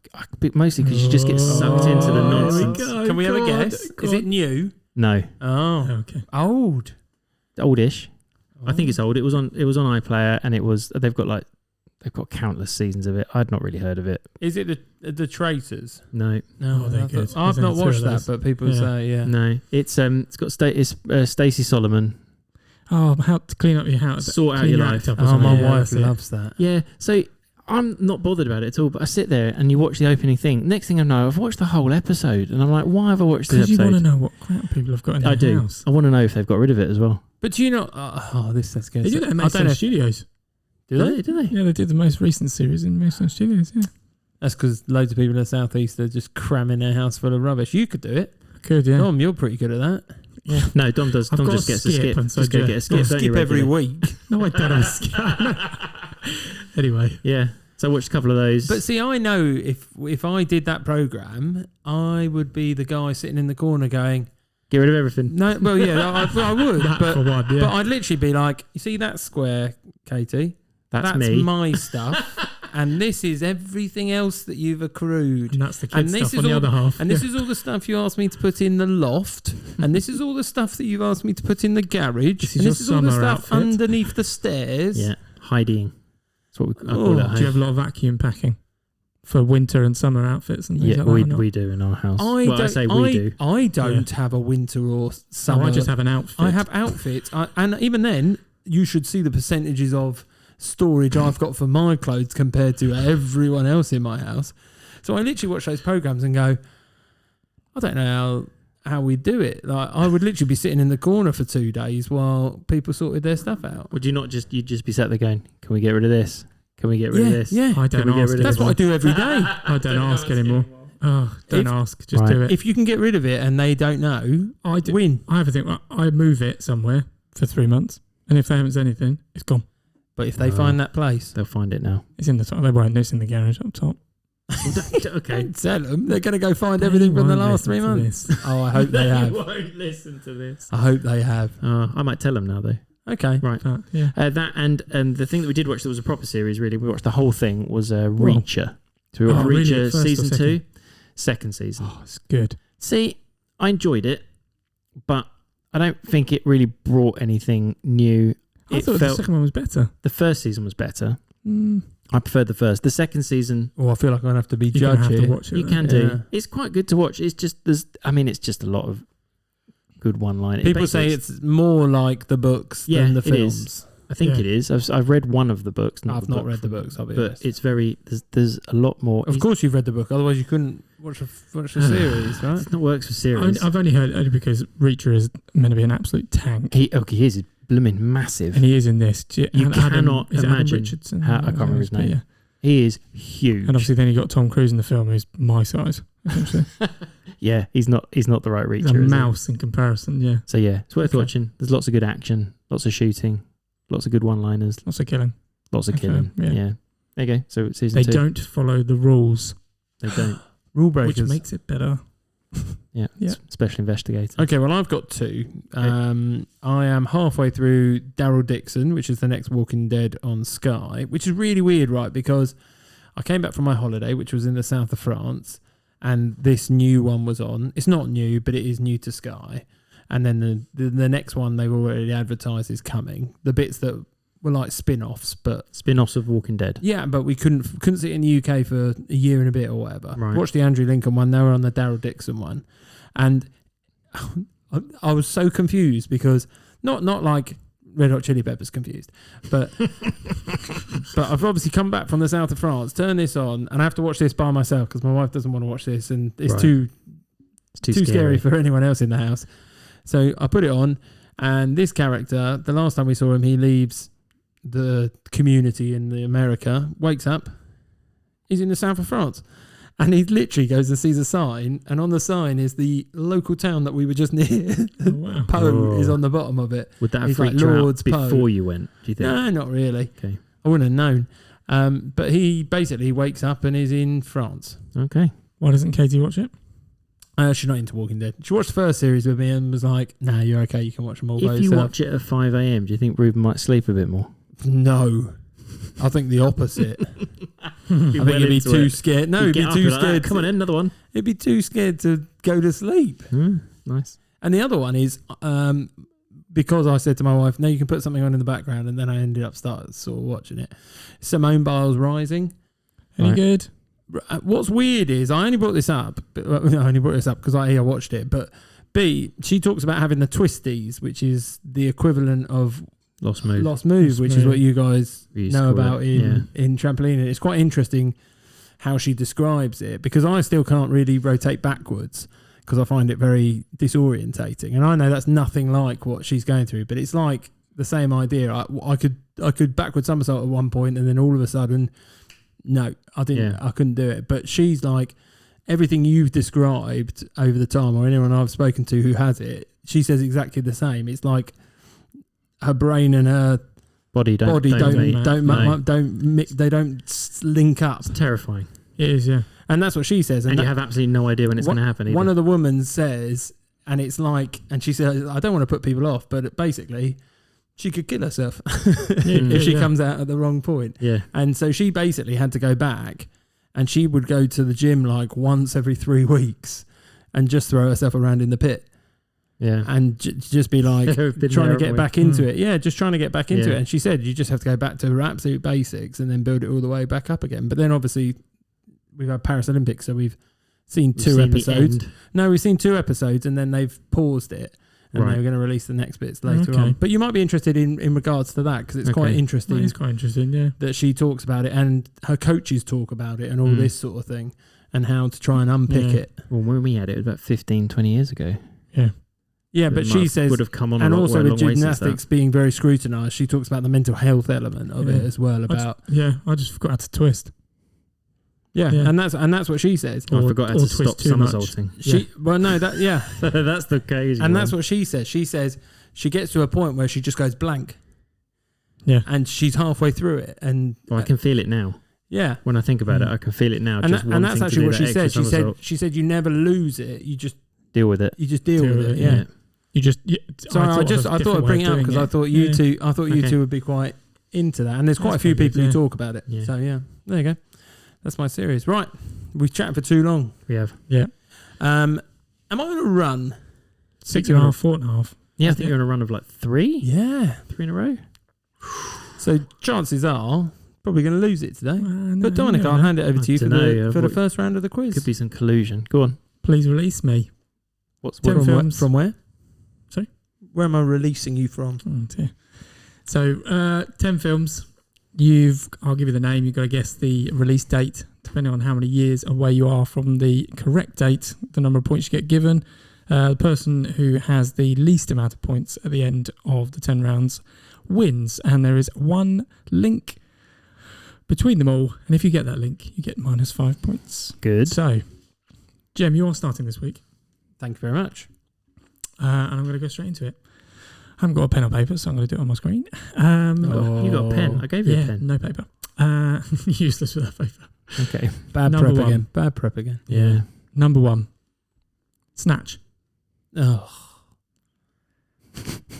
mostly because you just get sucked into the nonsense. Can we have a guess? Is it new? No, Oh, Okay. old. oldish. I think it's old. It was on iPlayer, and they've got like they've got countless seasons of it. I'd not really heard of it. Is it the Traitors? No, No, Oh, they're good. I've not There's two watched of that, those. but people Yeah. say yeah. no. It's got Stacey Solomon. Oh, how to clean up your house. Sort out Clean your act life. up or Oh, something. my Yeah, wife that's it. loves that. Yeah, so I'm not bothered about it at all. But I sit there and you watch the opening thing. Next thing I know, I've watched the whole episode, and I'm like, why have I watched this Because you episode? want to know what crap people have got in their I do. house. I want to know if they've got rid of it as well. But do you know? That's good. They do that in I don't know. Mason Studios. Do they? Do they? Yeah, they did the most recent series in Mason Studios. Yeah, That's because loads of people in the southeast are just cramming their house full of rubbish. You could do it. I could. Yeah. Dom, you're pretty good at that. Yeah. No, Dom does. I've Dom got just a gets a skip, skip. and so Just go do- get a skip. You'll don't you, skip every regularly? week. No, I don't have a skip. Anyway, Yeah. So I watched a couple of those. But see, I know if I did that program, I would be the guy sitting in the corner going, get rid of everything. "No, well, yeah, I would, that but for one. Yeah. but I'd literally be like, you see that square, Katie? That's me. my stuff, and this is everything else that you've accrued." and that's the and kid this stuff is on the all- other half. And this is all the stuff you asked me to put in the loft, and this is all the stuff that you've asked me to put in the garage, This is and your this is all the summer stuff outfit. underneath the stairs. Yeah. Hiding. That's what I Oh, call it. Do you have a lot of vacuum packing for winter and summer outfits and things Yeah, like that? or not? we do in our house. I well, don't. I say we do. I don't have a winter or So summer. I just have an outfit. I have outfits, and even then, you should see the percentages of storage I've got for my clothes compared to everyone else in my house. So I literally watch those programs and go, I don't know how we do it. Like I would literally be sitting in the corner for 2 days while people sorted their stuff out. Would you not just you'd just be sat there going, can we get rid of this? Can we get rid of this? Yeah. I Can don't we get ask rid of That's what I do every day. I don't ask anymore. Oh, don't If- ask. Just Right. do it. If you can get rid of it and they don't know, I do. win. I have a thing. I move it somewhere for 3 months, and if they haven't said anything, it's gone. But if they Oh. find that place, They'll find it now. It's in the top. They won't. It's in the garage up top. Okay. don't tell them. They're going to go find everything from the Won't last 3 listen to months. this. Oh, I hope they have. won't listen to this. I hope they have. I might tell them now though. Okay. Right. But, yeah. That and the thing that we did watch that was a proper series. Really, we watched the whole thing. Was Reacher. So we watched really? Reacher First or season second? 2, second season. Oh, it's good. See, I enjoyed it, but I don't think it really brought anything new. I It thought the felt second one was better. the first season was better. Mm, I preferred the first. The second season Oh, I feel like I'm going to have to be you're gonna judge have here. to watch it. you then. can do. Yeah. It's quite good to watch. It's just it's just a lot of good one-liners. People say it's more like the books Yeah, than the it is. films. I think Yeah. it is. I've read one of the books. I've not read the books, I'll be but honest. it's very. There's a lot more. Of course you've read the book, otherwise you couldn't watch the series, right? It's not works for series. I've only heard only because Reacher is meant to be an absolute tank, He is blooming massive. and he is in this. You cannot is it Adam imagine Richardson? how- I can't remember his But name. yeah. He is huge. And obviously, then you got Tom Cruise in the film, who's my size. Essentially, Yeah, he's not the right he's Reacher. a is he? mouse in comparison. Yeah, So yeah, it's worth Okay. watching. There's lots of good action, lots of shooting, lots of good one-liners, lots of killing. lots of Okay, killing. yeah. Yeah. There you go. So it's season They 2. don't follow the rules, They don't. Rule which breakers. makes it better. Yeah. Yeah. Special investigator. Okay, well I've got 2. I am halfway through Daryl Dixon, which is the next Walking Dead on Sky, which is really weird, right? Because I came back from my holiday, which was in the south of France, and this new one was on. It's not new, but it is new to Sky. And then the next one they've already advertised is coming. The bits that were like spin-offs, but Spin-offs of Walking Dead. yeah, but we couldn't see it in the UK for a year and a bit or whatever. Right. Watched the Andrew Lincoln one. They were on the Daryl Dixon one, and I was so confused because not like Red Hot Chili Peppers confused, but but I've obviously come back from the south of France, turn this on, and I have to watch this by myself because my wife doesn't want to watch this, and it's Right. too It's too scary for anyone else in the house. So I put it on, and this character, the last time we saw him, he leaves the community in the America, wakes up, he's in the south of France. And he literally goes and sees a sign, and on the sign is the local town that we were just near. Oh, wow. Poe Oh. is on the bottom of it. Would that have He's like freaked you Lord's out Poe. before you went, do you think? No, not really. Okay. I wouldn't have known. But he basically wakes up and is in France. Okay. Why doesn't Katie watch it? She's not into Walking Dead. She watched the first series with me and was like, nah, you're okay, you can watch them all by If you yourself. watch it at 5 a.m, do you think Ruben might sleep a bit more? No. I think the opposite. I think well he'd be into too it. scared. No, You he'd get be up, too you're like, scared. Come on, in, another one. He'd be too scared to go to sleep. Nice. And the other one is because I said to my wife, no, you can put something on in the background, and then I ended up sort of watching it. Simone Biles Rising. Any Right. good? What's weird is I only brought this up because I watched it, but B, she talks about having the twisties, which is the equivalent of Lost move. Lost Move, which is what you guys We used to know call about it, in trampoline. And it's quite interesting how she describes it, because I still can't really rotate backwards because I find it very disorientating. And I know that's nothing like what she's going through, but it's like the same idea. I could backward somersault at one point, and then all of a sudden, no, I didn't. Yeah. I couldn't do it. But she's like, everything you've described over the time, or anyone I've spoken to who has it, she says exactly the same. It's like her brain and her Body don't they don't link up. It's terrifying. It is, yeah. And that's what she says. And you have absolutely no idea when it's going to happen either. One of the women says, and it's like, and she says, I don't want to put people off, but basically, she could kill herself if she comes out at the wrong point. Yeah. And so she basically had to go back, and she would go to the gym like once every 3 weeks and just throw herself around in the pit. Yeah. And just be like trying to get back into it. Yeah, just trying to get back into it. And she said you just have to go back to her absolute basics and then build it all the way back up again. But then obviously we've had Paris Olympics, so we've seen two episodes. No, we've seen 2 episodes, and then they've paused it. And they were going to release the next bits later on. But you might be interested in regards to that, because it's quite interesting. It's quite interesting, yeah. That she talks about it, and her coaches talk about it, and all this sort of thing, and how to try and unpick it. Well, when we had it was about 15, 20 years ago. Yeah. Yeah, but she says, would have come on and a lot, also well, with gymnastics being very scrutinised, she talks about the mental health element of it as well. About I just forgot how to twist. Yeah, and that's what she says. I forgot how to stop somersaulting. That's the crazy. And that's what she says. She says she gets to a point where she just goes blank. Yeah, and she's halfway through it, and I can feel it now. Yeah, when I think about it, I can feel it now. And that's actually what she said. She said you never lose it. You just deal with it. You just deal with it. Yeah. You just. Sorry, I thought I'd bring it up because I thought you two. I thought you two would be quite into that, and there's quite a few people who talk about it. So yeah, there you go. That's my series. Right, we've chatted for too long. We have. Yeah. Am I going to run 6.5, 4.5? Yeah, I think you're on a run of like 3. Yeah, 3 in a row. So chances are probably going to lose it today. But Dominic, I'll hand it over to you for the first round of the quiz. Could be some collusion. Go on. Please release me. What's from where? Sorry? Where am I releasing you from? Oh, dear. So 10 films. I'll give you the name. You've got to guess the release date, depending on how many years away you are from the correct date, the number of points you get given. The person who has the least amount of points at the end of the 10 rounds wins. And there is one link between them all. And if you get that link, you get -5 points. Good. So, Jem, you are starting this week. Thank you very much. And I'm going to go straight into it. I haven't got a pen or paper, so I'm going to do it on my screen. You got a pen. I gave you a pen. No paper. Useless without paper. Okay. Bad prep again. Yeah. Number 1. Snatch. Oh.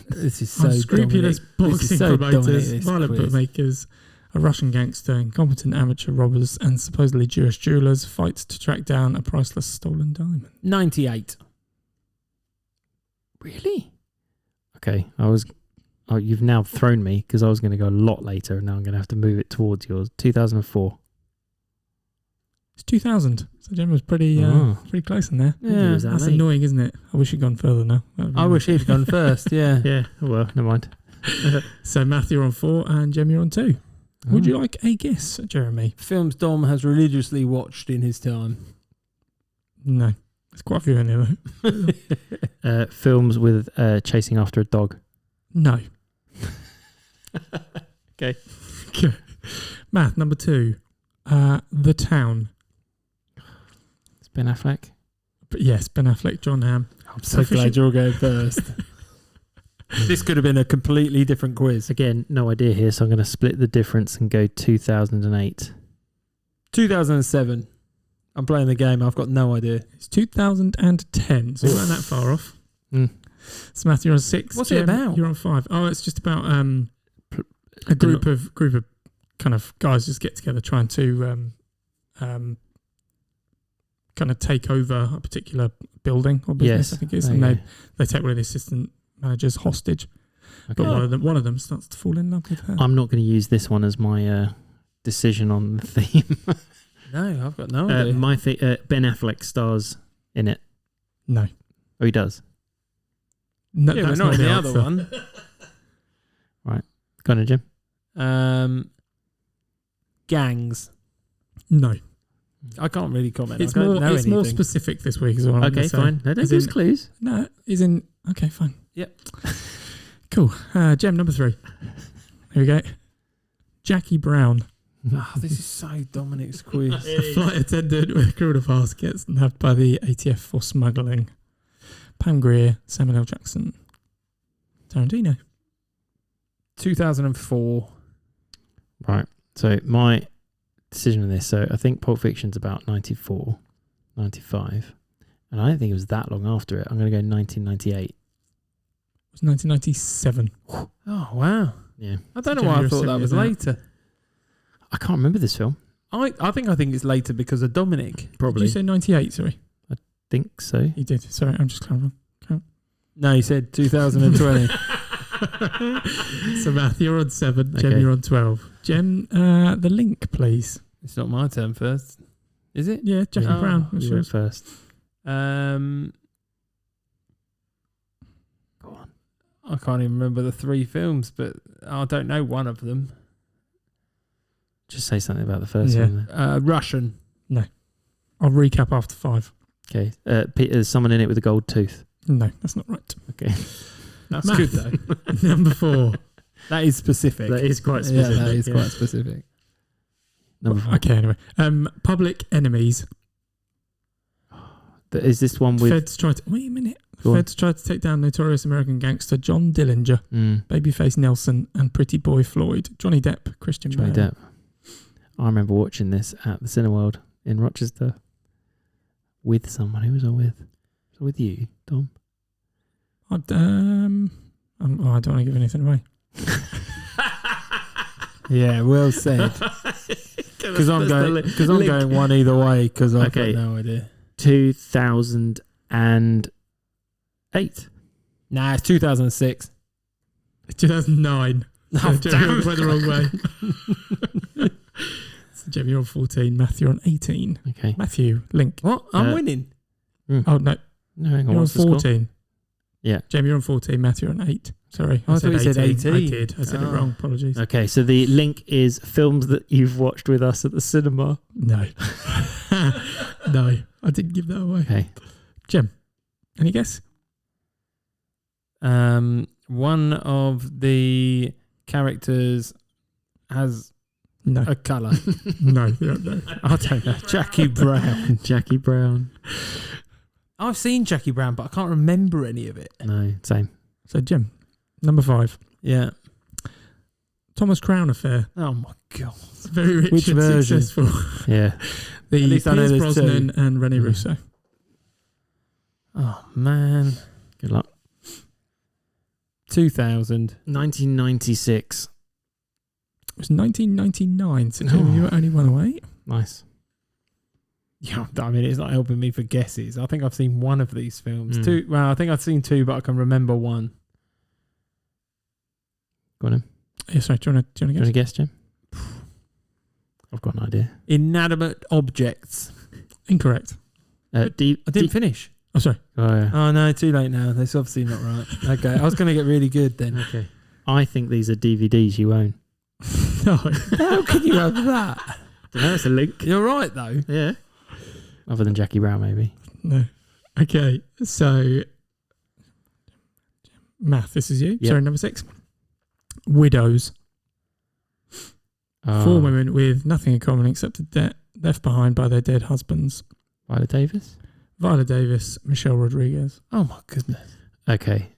This is so unscrupulous boxing promoters, violent quiz. bookmakers, a Russian gangster, incompetent amateur robbers, and supposedly Jewish jewelers fight to track down a priceless stolen diamond. 98. Really? Okay. You've now thrown me because I was going to go a lot later, and now I'm going to have to move it towards yours. 2004. It's 2000. So Jem was pretty close in there. Yeah, that's annoying, isn't it? I wish he'd gone further now. I wish he'd gone first. Yeah. Yeah. Well, never mind. So Matthew, you're on 4, and Jem, you're on 2. Would you like a guess, Jeremy? Films Dom has religiously watched in his time. No. There's quite a few in there, though. Films with chasing after a dog. No. Okay. Math, number 2. The Town. It's Ben Affleck. But yes, Ben Affleck, John Hamm. I'm so glad you're going first. This could have been a completely different quiz. Again, no idea here, so I'm going to split the difference and go 2008. 2007. I'm playing the game. I've got no idea. It's 2010, so you weren't that far off. So Matthew, you're on 6. What's it about? You're on 5. Oh, it's just about a group of kind of guys just get together trying to kind of take over a particular building or business, I think it is. And they take one of the assistant manager's hostage. Okay. But one of them starts to fall in love with her. I'm not going to use this one as my decision on the theme. No, I've got no idea. Ben Affleck stars in it. No. Oh, he does. No, Yeah, that's we're not in the answer. other one. Go on, Jim. Gangs. No. I can't really comment. It's I don't more. know It's more anything. specific this week as well. Okay, fine. No, don't As give us in- clues. No, is in. Okay, fine. Yep. Cool. Gem number 3. Here we go. Jackie Brown, Oh, this is so Dominic's quiz. a flight attendant with a criminal past, gets nabbed by the ATF for smuggling. Pam Grier, Samuel L. Jackson, Tarantino. 2004. Right. So my decision on this. So I think Pulp Fiction's about 94, 95. And I don't think it was that long after it. I'm going to go 1998. It was 1997. Oh, wow. Yeah. I don't know Jim, why I you're thought that silly was about- later. I can't remember this film. I think it's later because of Dominic. Did you say 98? Sorry, Think so. you did. Sorry, I'm just clarifying. No, he said 2020. So Matt, you're on 7. Gem, Okay. you're on 12. Gem, the link, please. It's not my turn first. Is it? Yeah, Jackie Oh, Brown. That's You went yours. first. Um, Go on. I can't even remember the 3 films, but I don't know one of them. Just say something about the first Yeah. one. Then. Russian. I'll recap after 5. Okay. There's someone in it with a gold tooth. No, that's not right. Okay. That's Math. good though. Number 4. That is specific. That is quite Yeah, specific. that is yeah. quite specific. Number 4. Okay, anyway. Public Enemies. Is this one with... Feds tried to... Wait a minute. Go on. Feds tried to take down notorious American gangster John Dillinger, Mm, Babyface Nelson, and Pretty Boy Floyd. Johnny Depp, Christian Johnny Bale. Depp. I remember watching this at the Cineworld in Rochester with someone. Who was I with? Was I with you, Tom? I don't want to give anything away. Yeah, well said. Because I'm going one either way because I've Okay. got no idea. 2008. Nah, it's 2006. 2009. Oh, Jeremy damn. went the wrong way. So Jeremy, you're on 14. Matthew, you're on 18. Okay. Matthew, link. What? I'm Uh, winning. Oh, no. No, hang on. You're on What's the score? 14. Yeah. Jamie, you're on 14. Matthew, you're on 8. Sorry. I thought you said 18. I did. I said it Oh. wrong. Apologies. Okay, so the link is films that you've watched with us at the cinema. No. No. I didn't give that away. Okay. Jem, any guess? One of the characters has No. a colour. No. No. I don't know. Jackie Brown. Jackie Brown. I've seen Jackie Brown, but I can't remember any of it. No, same. So, Jem, number 5. Yeah. Thomas Crown Affair. Oh my god. It's very rich Which and version? successful. Yeah. The At least I know Pierce there's Brosnan two. and Rene Mm. Russo. Oh man. Good luck. 2000. 1996. It was 1999, so Jamie, you were only one away. Nice. Yeah, I mean, it's not helping me for guesses. I think I've seen one of these films. Mm. 2. Well, I think I've seen 2, but I can remember 1. Go on, Em. Yeah, sorry, do you want Do you to want to guess? guess, Jim? I've got an idea. Inanimate objects. Incorrect. I didn't finish. Oh, sorry. Oh, yeah. Oh no, too late now. That's obviously not right. Okay, I was going to get really good then. Okay. I think these are DVDs you own. No. How can you have that? Don't know, it's a link. You're right though. Yeah. Other than Jackie Brown, maybe. No. Okay, so math, this is you. Yep. Sorry, number 6. Widows. 4 women with nothing in common except a debt left behind by their dead husbands. Viola Davis. Viola Davis, Michelle Rodriguez. Oh my goodness. Okay.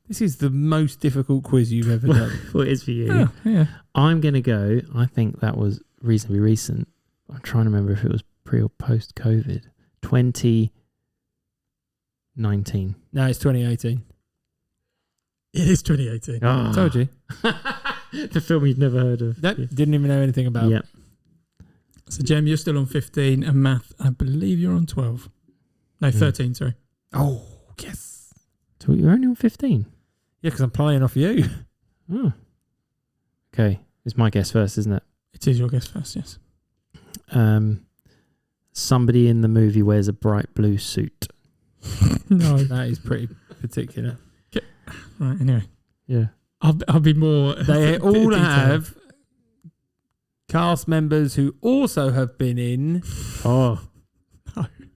This is the most difficult quiz you've ever done. What is for you? Yeah, yeah. I'm going to go, I think that was reasonably recent. I'm trying to remember if it was pre or post COVID. 2019. No, it's 2018. It is 2018. Oh. Told you. The film you'd never heard of. Nope, didn't even know anything about. Yeah. So, Jem, you're still on 15, and math, I believe you're on 12. No, 13, sorry. Oh, yes. So you're only on 15. Yeah, because I'm playing off you. Oh. Okay. It's my guess first, isn't it? It is your guess first, yes. Somebody in the movie wears a bright blue suit. No. That is pretty particular. Right, anyway. Yeah. I'll be more... They all detailed. have cast members who also have been in... Oh.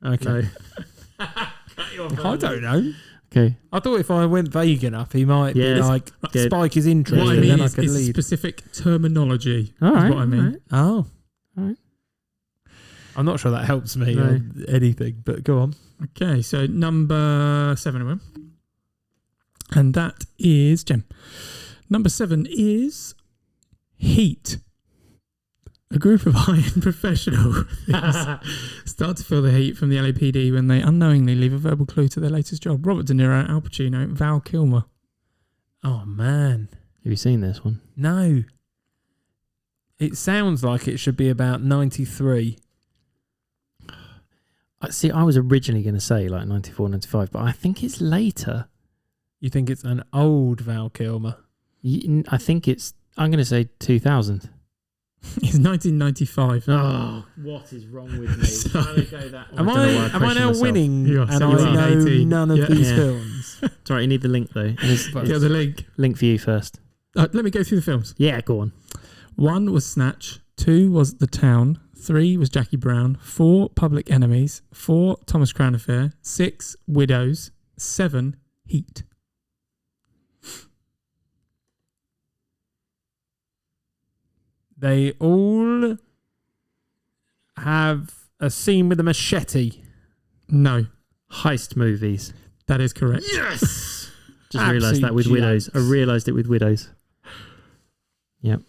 Okay. No. I don't know. Okay. I thought if I went vague enough, he might be like, Yeah. spike his interest, What I and mean then I is could lead. specific terminology. All is right. what I mean. all right. Oh. All right. I'm not sure that helps me No. anything, but go on. Okay, so number 7, everyone. And that is Jem. Number 7 is Heat. A group of high-end professionals start to feel the heat from the LAPD when they unknowingly leave a verbal clue to their latest job. Robert De Niro, Al Pacino, Val Kilmer. Oh, man. Have you seen this one? No. It sounds like it should be about 93. See, I was originally going to say like 94, 95, but I think it's later. You think it's an old Val Kilmer? I think it's, I'm going to say 2000. It's 1995. Oh, what is wrong with me? Sorry. Am I now winning? You are. And So I you are know 18. none of Yeah. these Yeah. films. Sorry, you need the link though. And it's Get the link. link for you first. Let me go through the films. Yeah, go on. 1 was Snatch. 2 was The Town. 3 was Jackie Brown. 4, Public Enemies. 4, Thomas Crown Affair. 6, Widows. 7, Heat. They all have a scene with a machete. No, Heist movies. that is correct. Yes! Just realised that with Absolute Widows. I jokes. realised it with Widows. Yep.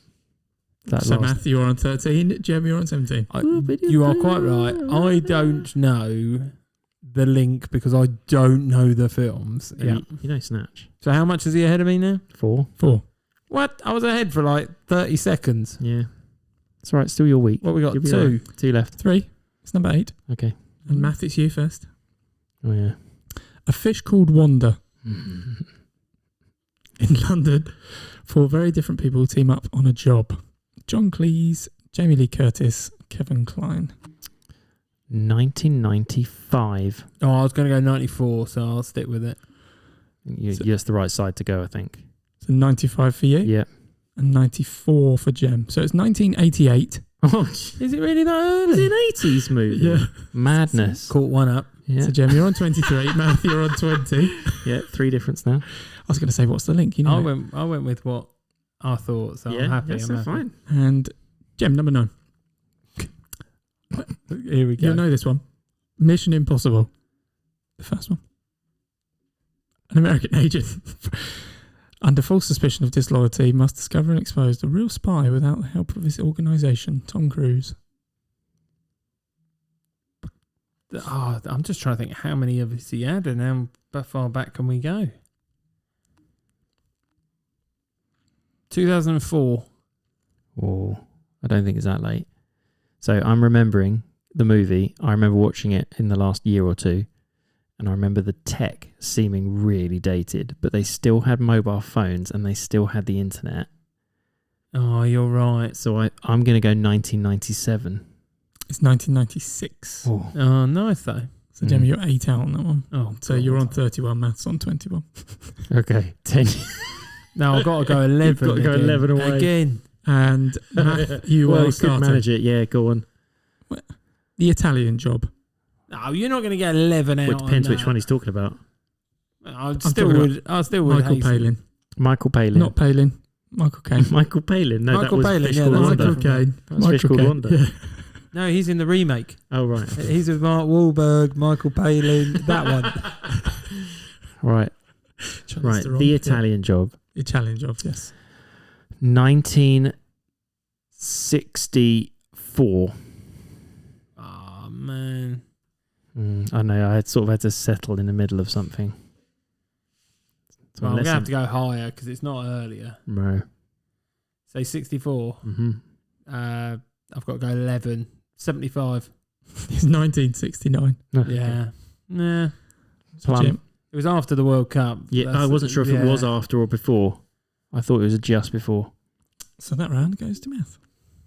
That So, last. Matt, you're on 13. Jem, you're on 17. You are quite right. I don't know the link because I don't know the films. Yeah. You know Snatch. So how much is he ahead of me now? 4. 4. What? I was ahead for like 30 seconds. Yeah. It's all right. Still your week. What we got? You'll be 2. all right. 2 left. 3. It's number 8. Okay. And Matt, it's you first. Oh, yeah. A fish called Wanda. In London, 4 very different people team up on a job. John Cleese, Jamie Lee Curtis, Kevin Kline. 1995. Oh, I was going to go 94, so I'll stick with it. That's the right side to go, I think. So 95 for you Yeah. and 94 for Jem. So it's 1988. Oh, Is it really that it's early? an 80s movie. Yeah. Madness. Caught one up. Yeah. So Jem, you're on 23. Matthew, you're on 20. Yeah. 3 difference now. I was going to say, what's the link? You know. I went with what I thought, so yeah. I'm happy. Yes, I'm that's happy. fine. And Jem, number 9. Here we go. You'll know this one. Mission Impossible. The first one. An American agent, under false suspicion of disloyalty, must discover and expose the real spy without the help of his organisation. Tom Cruise. Oh, I'm just trying to think how many of us he had and how far back can we go? 2004. Oh, I don't think it's that late. So I'm remembering the movie. I remember watching it in the last year or two. And I remember the tech seeming really dated, but they still had mobile phones and they still had the internet. Oh, you're right. So I'm going to go 1997. It's 1996. Oh. Oh, nice though. So, Jamie, you're 8 out on that one. Oh, So you're on 31, Matt's on 21. Okay. 10. No, I've got to go 11. You've got to go again. 11 away. Again. And Matt, you well, are you could starting. manage it. Yeah, go on. The Italian Job. No, you're not going to get 11 out. It depends on which that. one he's talking about. I talking still would. Michael hasten. Palin. Michael Palin. Not Palin. Michael Caine. Michael Palin. No, Michael that was Palin, Fish yeah, Called that's Wanda. Michael Caine. That was Fish Called Caine. Wanda. Yeah. No, he's in the remake. Oh, right. He's with Mark Wahlberg, Michael Palin, that one. Right. Right. The Italian Job. The Italian Job, yes. 1964. Oh, man. I know. I had sort of had to settle in the middle of something. So Well, I'm going unless to have to go higher because it's not earlier. No. Say 64. Mm-hmm. I've got to go 11. 75. It's 1969. Yeah. Nah. So Plum. Jim, It was after the World Cup. Yeah, I wasn't sure if it was after or before. I thought it was just before. So that round goes to Math.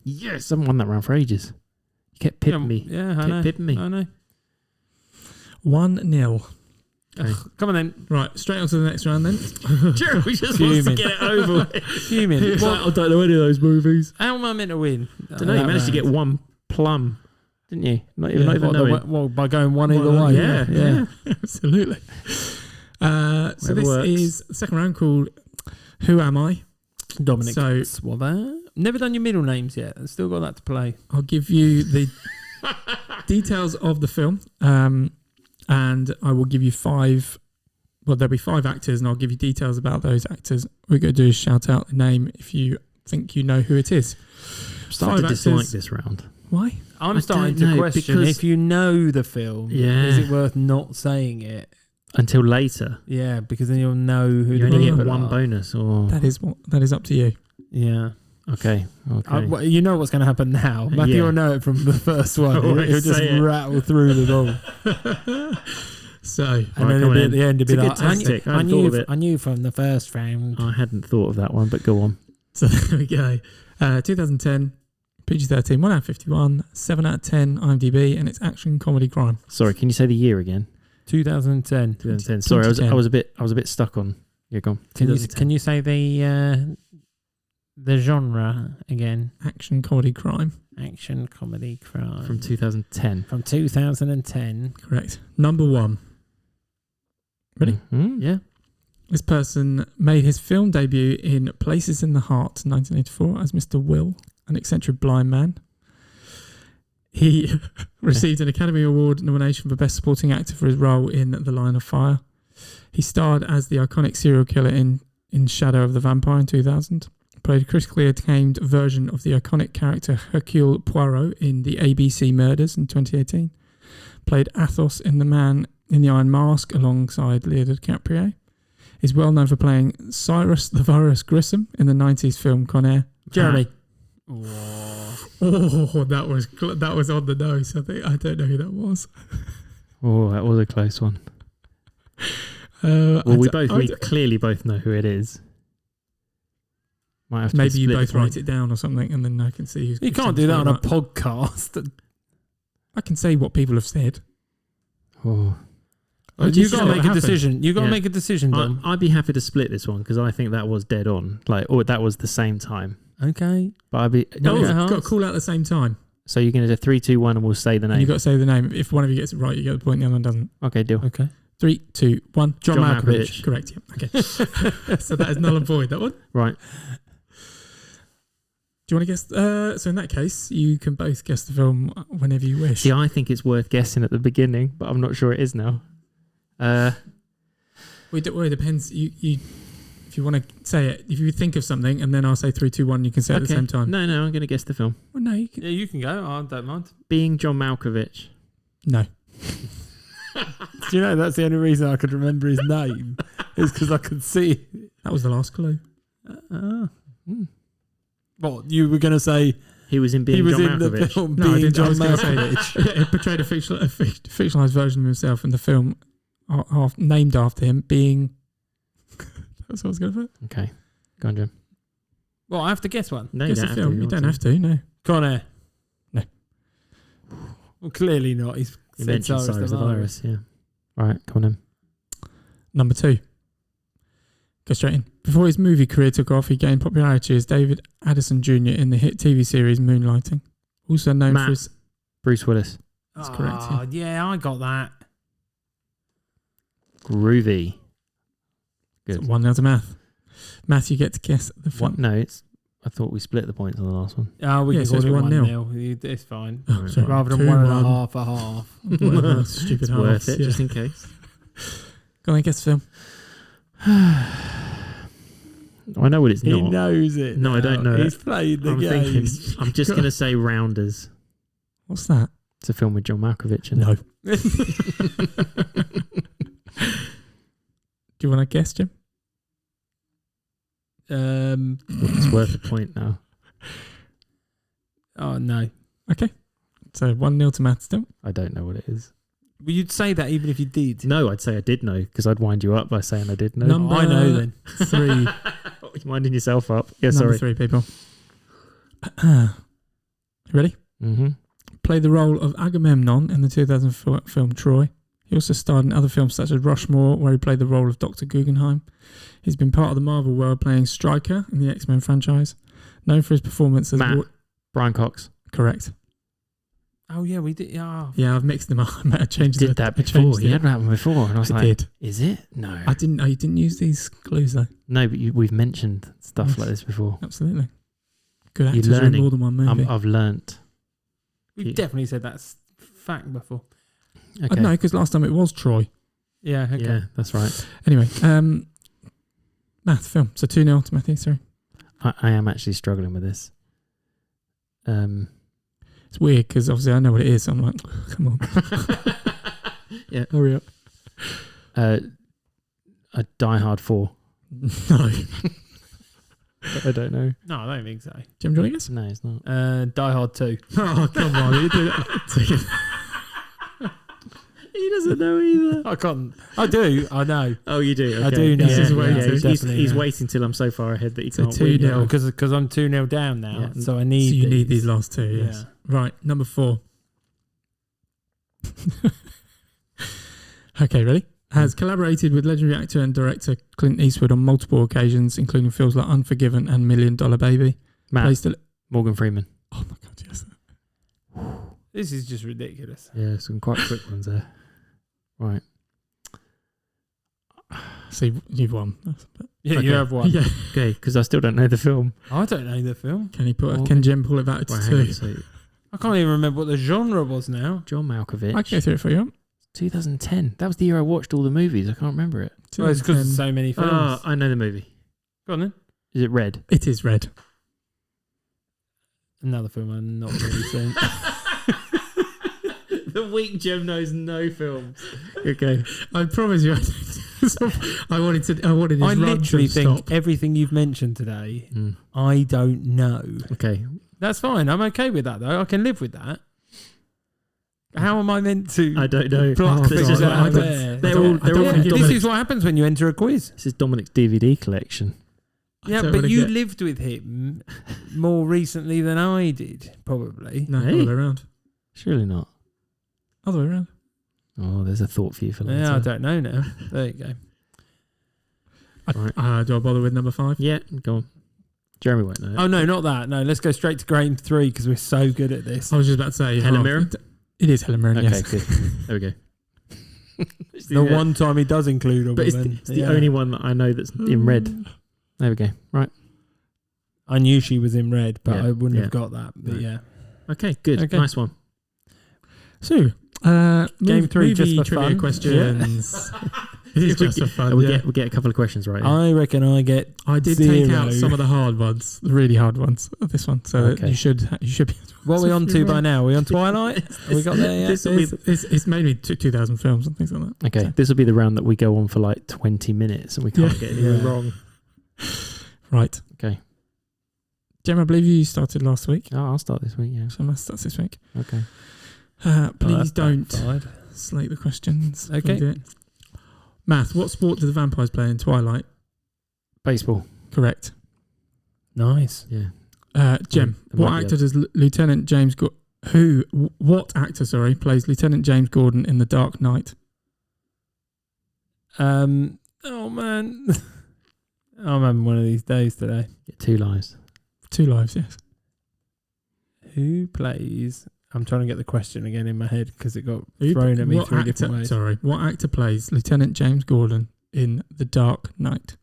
Yes, I haven't won that round for ages. You kept pipping me. Yeah, I know. Pipping me. I know. 1-0. Okay. Come on then. Right, straight on to the next round then. Jeremy just wants to get it over with. Fuming. Like, I don't know any of those movies. How am I meant to win? I don't know. You managed to get one plum, didn't you? Not even knowing. Well, by going one either way. Yeah. Absolutely. So this is the second round called Who Am I? Dominic So- Swather. Never done your middle names yet. I've still got that to play. I'll give you the details of the film, and I will give you 5. Well, there'll be 5 actors, and I'll give you details about those actors. What we're going to do is shout out the name if you think you know who it is. I'm starting to 5 dislike actors. this round. Why? I'm I starting don't to know, question because- if you know the film. Yeah. Is it worth not saying it? Until later. Yeah, because then you'll know who You the only get people one are. bonus. Or That is up to you. Yeah. Okay. Well, you know what's going to happen now. Matthew Yeah. will know it from the first one. Always He'll just say it. rattle through them all. So, And Right, then come on at the end, It's it'll a be good like, tactic. I hadn't thought of it. I knew from the first round. I hadn't thought of that one, but go on. so there we go. 2010, PG-13, 1 out of 51, 7 out of 10 IMDb, and it's action, comedy, crime. Sorry, can you say the year again? 2010. 2010. Sorry, I was a bit stuck on. You're gone. Can you say the genre again? Action, comedy, crime. Action, comedy, crime. From 2010. From 2010. Correct. Number 1. Ready? Mm-hmm. Yeah. This person made his film debut in Places in the Heart, 1984, as Mr. Will, an eccentric blind man. He received an Academy Award nomination for Best Supporting Actor for his role in The Line of Fire. He starred as the iconic serial killer in Shadow of the Vampire in 2000. Played a critically acclaimed version of the iconic character Hercule Poirot in The ABC Murders in 2018. Played Athos in The Man in the Iron Mask alongside Leo DiCaprio. Is well known for playing Cyrus the Virus Grissom in the 90s film Con Air. Jeremy. Oh, that was on the nose. I don't know who that was. Oh, that was a close one. Well, We clearly both know who it is. Might have to maybe you split both the point. write it down or something, and then I can see who's. You can't do that on a podcast. I can say what people have said. Oh. You've got to make a decision. You've got to Yeah. make a decision, Dom. I'd be happy to split this one because I think that was dead on. Or that was the same time. Okay. But I'd be. No, Okay. you've got to call out at the same time. So you're going to do 3, 2, 1 and we'll say the And name. you've got to say the name. If one of you gets it right, you get the point, the other one doesn't. Okay, deal. Okay. 3, 2, 1. John Malkovich. Correct, yeah. Okay. So that is null and void, that one. Right. Do you want to guess? So in that case, you can both guess the film whenever you wish. See, I think it's worth guessing at the beginning, but I'm not sure it is now. Well, it depends. If you want to say it, if you think of something, and then I'll say 3, 2, 1, you can say it at the same time. No, I'm going to guess the film. Well, no, you can. Yeah, you can go. I don't mind. Being John Malkovich. No. Do you know that's the only reason I could remember his name? Is because I could see it. That was the last clue. What, you were going to say He was in Being he was John in the Malkovich. film No, I Being didn't. I John was going to say Malkovich? he portrayed a fictionalized version of himself in the film named after him, being. That's what I was going to put. Okay. Go on, Jim. Well, I have to guess one. No, Guess the film. You don't have to. No. Con Air. No. Well, clearly not. He's You said mentioned Cyrus the Virus, yeah. Right, come on in. Number 2. Go straight in. Before his movie career took off, he gained popularity as David Addison Jr. in the hit TV series Moonlighting. Also known Matt. for his. Bruce Willis. That's correct, Yeah, I got that. Groovy. Good. 1-0 to Math. Math, you get to guess the film. What? No, I thought we split the points on the last one. Oh, we Yeah, can so call it's it 1-0. 1-0. It's fine. Oh, sorry. Rather than 1.5 a half. Whatever, stupid It's halves, worth it, yeah. just in case. Go on, guess the film. I know what it's He not. knows it. No, I don't know He's it. played the I'm game. thinking. I'm just going to say Rounders. What's that? It's a film with John Malkovich in No. it. Do you want to guess, Jim? It's worth a point now. Oh, no. Okay. So 1-0 to Matt still. I don't know what it is. Well, you'd say that even if you did. No, I'd say I did know because I'd wind you up by saying I did know. Number I know then. 3. You're winding yourself up. Yeah, Number sorry. 3, people. You ready? Mm-hmm. Played the role of Agamemnon in the 2000 film Troy. He also starred in other films such as Rushmore, where he played the role of Dr. Guggenheim. He's been part of the Marvel world, playing Stryker in the X-Men franchise. Known for his performance as... Matt. Brian Cox. Correct. Oh, yeah, we did. Yeah. Yeah, I've mixed them up. I changed Did it. that I before. changed He it. had that one before. And I was I like, did. is it? No. I didn't know you didn't use these clues, though. No, but we've mentioned stuff Yes. like this before. Absolutely. Good You're actors are in learning. more than one movie. I've learnt. We've definitely said that's fact before. Okay. No, because last time it was Troy. Yeah, okay. Yeah, that's right. Anyway, math film. So 2-0 to Matthew, sorry. I am actually struggling with this. It's weird because obviously I know what it is. So I'm like, come on. Yeah. Hurry up. A Die Hard 4. No. I don't know. No, I don't think so. Jim, do you want to guess? No, it's not. Die Hard 2. Oh, come on. You did it. He doesn't know either. I can't. I do. I know. Oh, you do? I do know. He's just waiting. He's know. waiting till I'm so far ahead that he So can't 2-0. win. Because I'm 2-0 down now. Yeah. So I need So you need these. these last two, yes. Right, number 4. Okay, ready? Has collaborated with legendary actor and director Clint Eastwood on multiple occasions, including films like Unforgiven and $1 Million Baby. Matt, Morgan Freeman. Oh my God, yes. This is just ridiculous. Yeah, some quite quick ones there. Right. See, you've won. Yeah, Okay. you have one. Yeah. Okay, because I still don't know the film. I don't know the film. Can Jim pull it back to Right, hang on 2? a sec. I can't even remember what the genre was now. John Malkovich. I can go through it for you. 2010. That was the year I watched all the movies. I can't remember it. Well, it's because there's so many films. Oh, I know the movie. Go on then. Is it Red? It is Red. Another film I've not really seen. The weak Jim knows no films. Okay. I promise you. I wanted his I run literally to think stop. everything you've mentioned today, I don't know. Okay. That's fine. I'm okay with that, though. I can live with that. How am I meant to? I don't know. Pluck This things is what out of happens. there? They're all This Dominic. is what happens when you enter a quiz. This is Dominic's DVD collection. Yeah, don't but wanna you get- lived with him more recently than I did, probably. No, Hey. other way around. Surely not. Other way around. Oh, there's a thought for you for later. Yeah, I don't know now. There you go. Right. Do I bother with number 5? Yeah, go on. Jeremy won't know it. Oh, no, not that. No, let's go straight to game 3 because we're so good at this. I was just about to say Helen Mirren? It is Helen Mirren. Okay, Yes. good. There we go. It's The one time he does include a but woman. it's the only one that I know that's in red. There we go. Right. I knew she was in red, but Yeah, I wouldn't yeah. have got that. But No. yeah. Okay, good. Okay. Nice one. So, Game 3 just movie for trivia fun. questions. It is just for fun. We Yeah. get a couple of questions right. I reckon I get. I did take out 0. some of the hard ones, the really hard ones of this one. So Okay. you should be. What are we on to by now? Are we on Twilight? Have we got there yet? This will be It's mainly 2,000 films and things like that. okay. So- This will be the round that we go on for like 20 minutes and we can't Yeah. get anything Yeah. wrong. Right. Okay. Jem, I believe you started last week. Oh, I'll start this week. Yeah. So Matt starts this week. Okay. Please that's don't backfired. slate the questions. Okay. We do it. Math, what sport do the vampires play in Twilight? Baseball. Correct. Nice. Yeah. Jem, There what might be actor does Lieutenant James what actor, plays Lieutenant James Gordon in The Dark Knight? Oh man, I'm having one of these days today. Get 2 lives. 2 lives, yes. Who plays? I'm trying to get the question again in my head because it got thrown at me What 3 actor- different ways. Sorry, what actor plays Lieutenant James Gordon in The Dark Knight?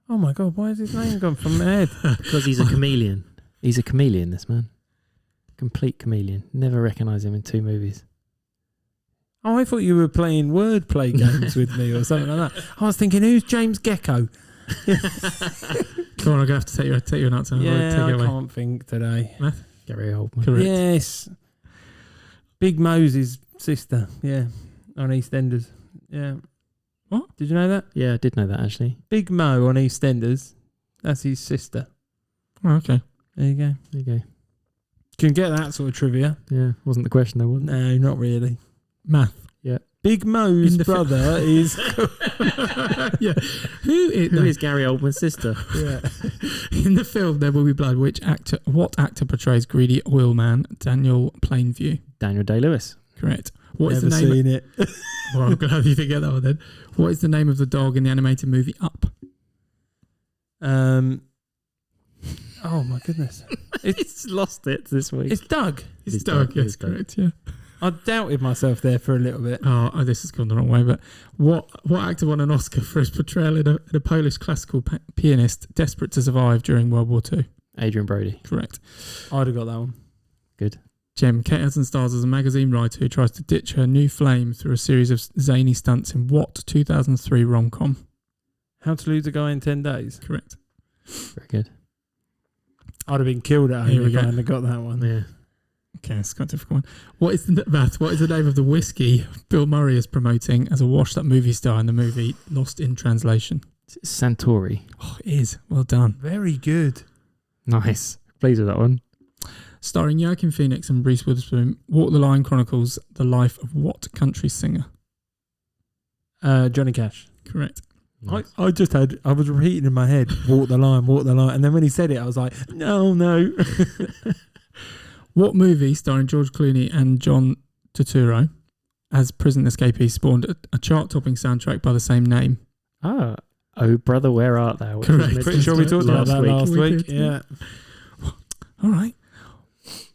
Oh my god, why has his name gone from my head? Because he's a chameleon. He's a chameleon, this man. Complete chameleon. Never recognise him in 2 movies. Oh, I thought you were playing wordplay games with me or something like that. I was thinking, who's James Gecko? Come on, I'm going to have to take you an answer. Yeah, take I it away. can't think today. Gary Oldman. Correct. Yes. Big Mo's sister. Yeah. On EastEnders. Yeah. What? Did you know that? Yeah, I did know that actually. Big Mo on EastEnders. That's his sister. Oh, okay. There you go. There you go. Can get that sort of trivia. Yeah, wasn't the question though, wasn't it? No, not really. Math. Yeah. Big Mo's brother is. Yeah. Who is Gary Oldman's sister? Yeah. In the film There Will Be Blood, what actor portrays greedy oil man Daniel Plainview? Daniel Day-Lewis. Correct. What is Never the name? seen it. Well, I'm glad you didn't get that one then. What is the name of the dog in the animated movie Up? Oh my goodness. It's lost it this week. It's Doug. It's Doug, yes, correct, yeah. I doubted myself there for a little bit. Oh, this has gone the wrong way, but what actor won an Oscar for his portrayal in a Polish classical pianist desperate to survive during World War II? Adrian Brody. Correct. I'd have got that one. Good. Jem, Kate Hudson stars as a magazine writer who tries to ditch her new flame through a series of zany stunts in what 2003 rom-com? How to Lose a Guy in 10 Days. Correct. Very good. I'd have been killed at Here home we if go. I hadn't got that one. Yeah. Okay, it's quite a difficult one. What is the name of the whiskey Bill Murray is promoting as a washed-up movie star in the movie Lost in Translation? It's Santori. Oh, it is. Well done. Very good. Nice. Pleased with that one. Starring Joaquin Phoenix and Reese Witherspoon, Walk the Line chronicles the life of what country singer? Johnny Cash. Correct. Nice. I was repeating in my head, walk the line. And then when he said it, I was like, no. What movie starring George Clooney and John Turturro as prison escapees spawned a chart-topping soundtrack by the same name? Oh, Brother, Where Art Thou? which Correct. was Pretty sure we talked about that last We week. did, Yeah. All right.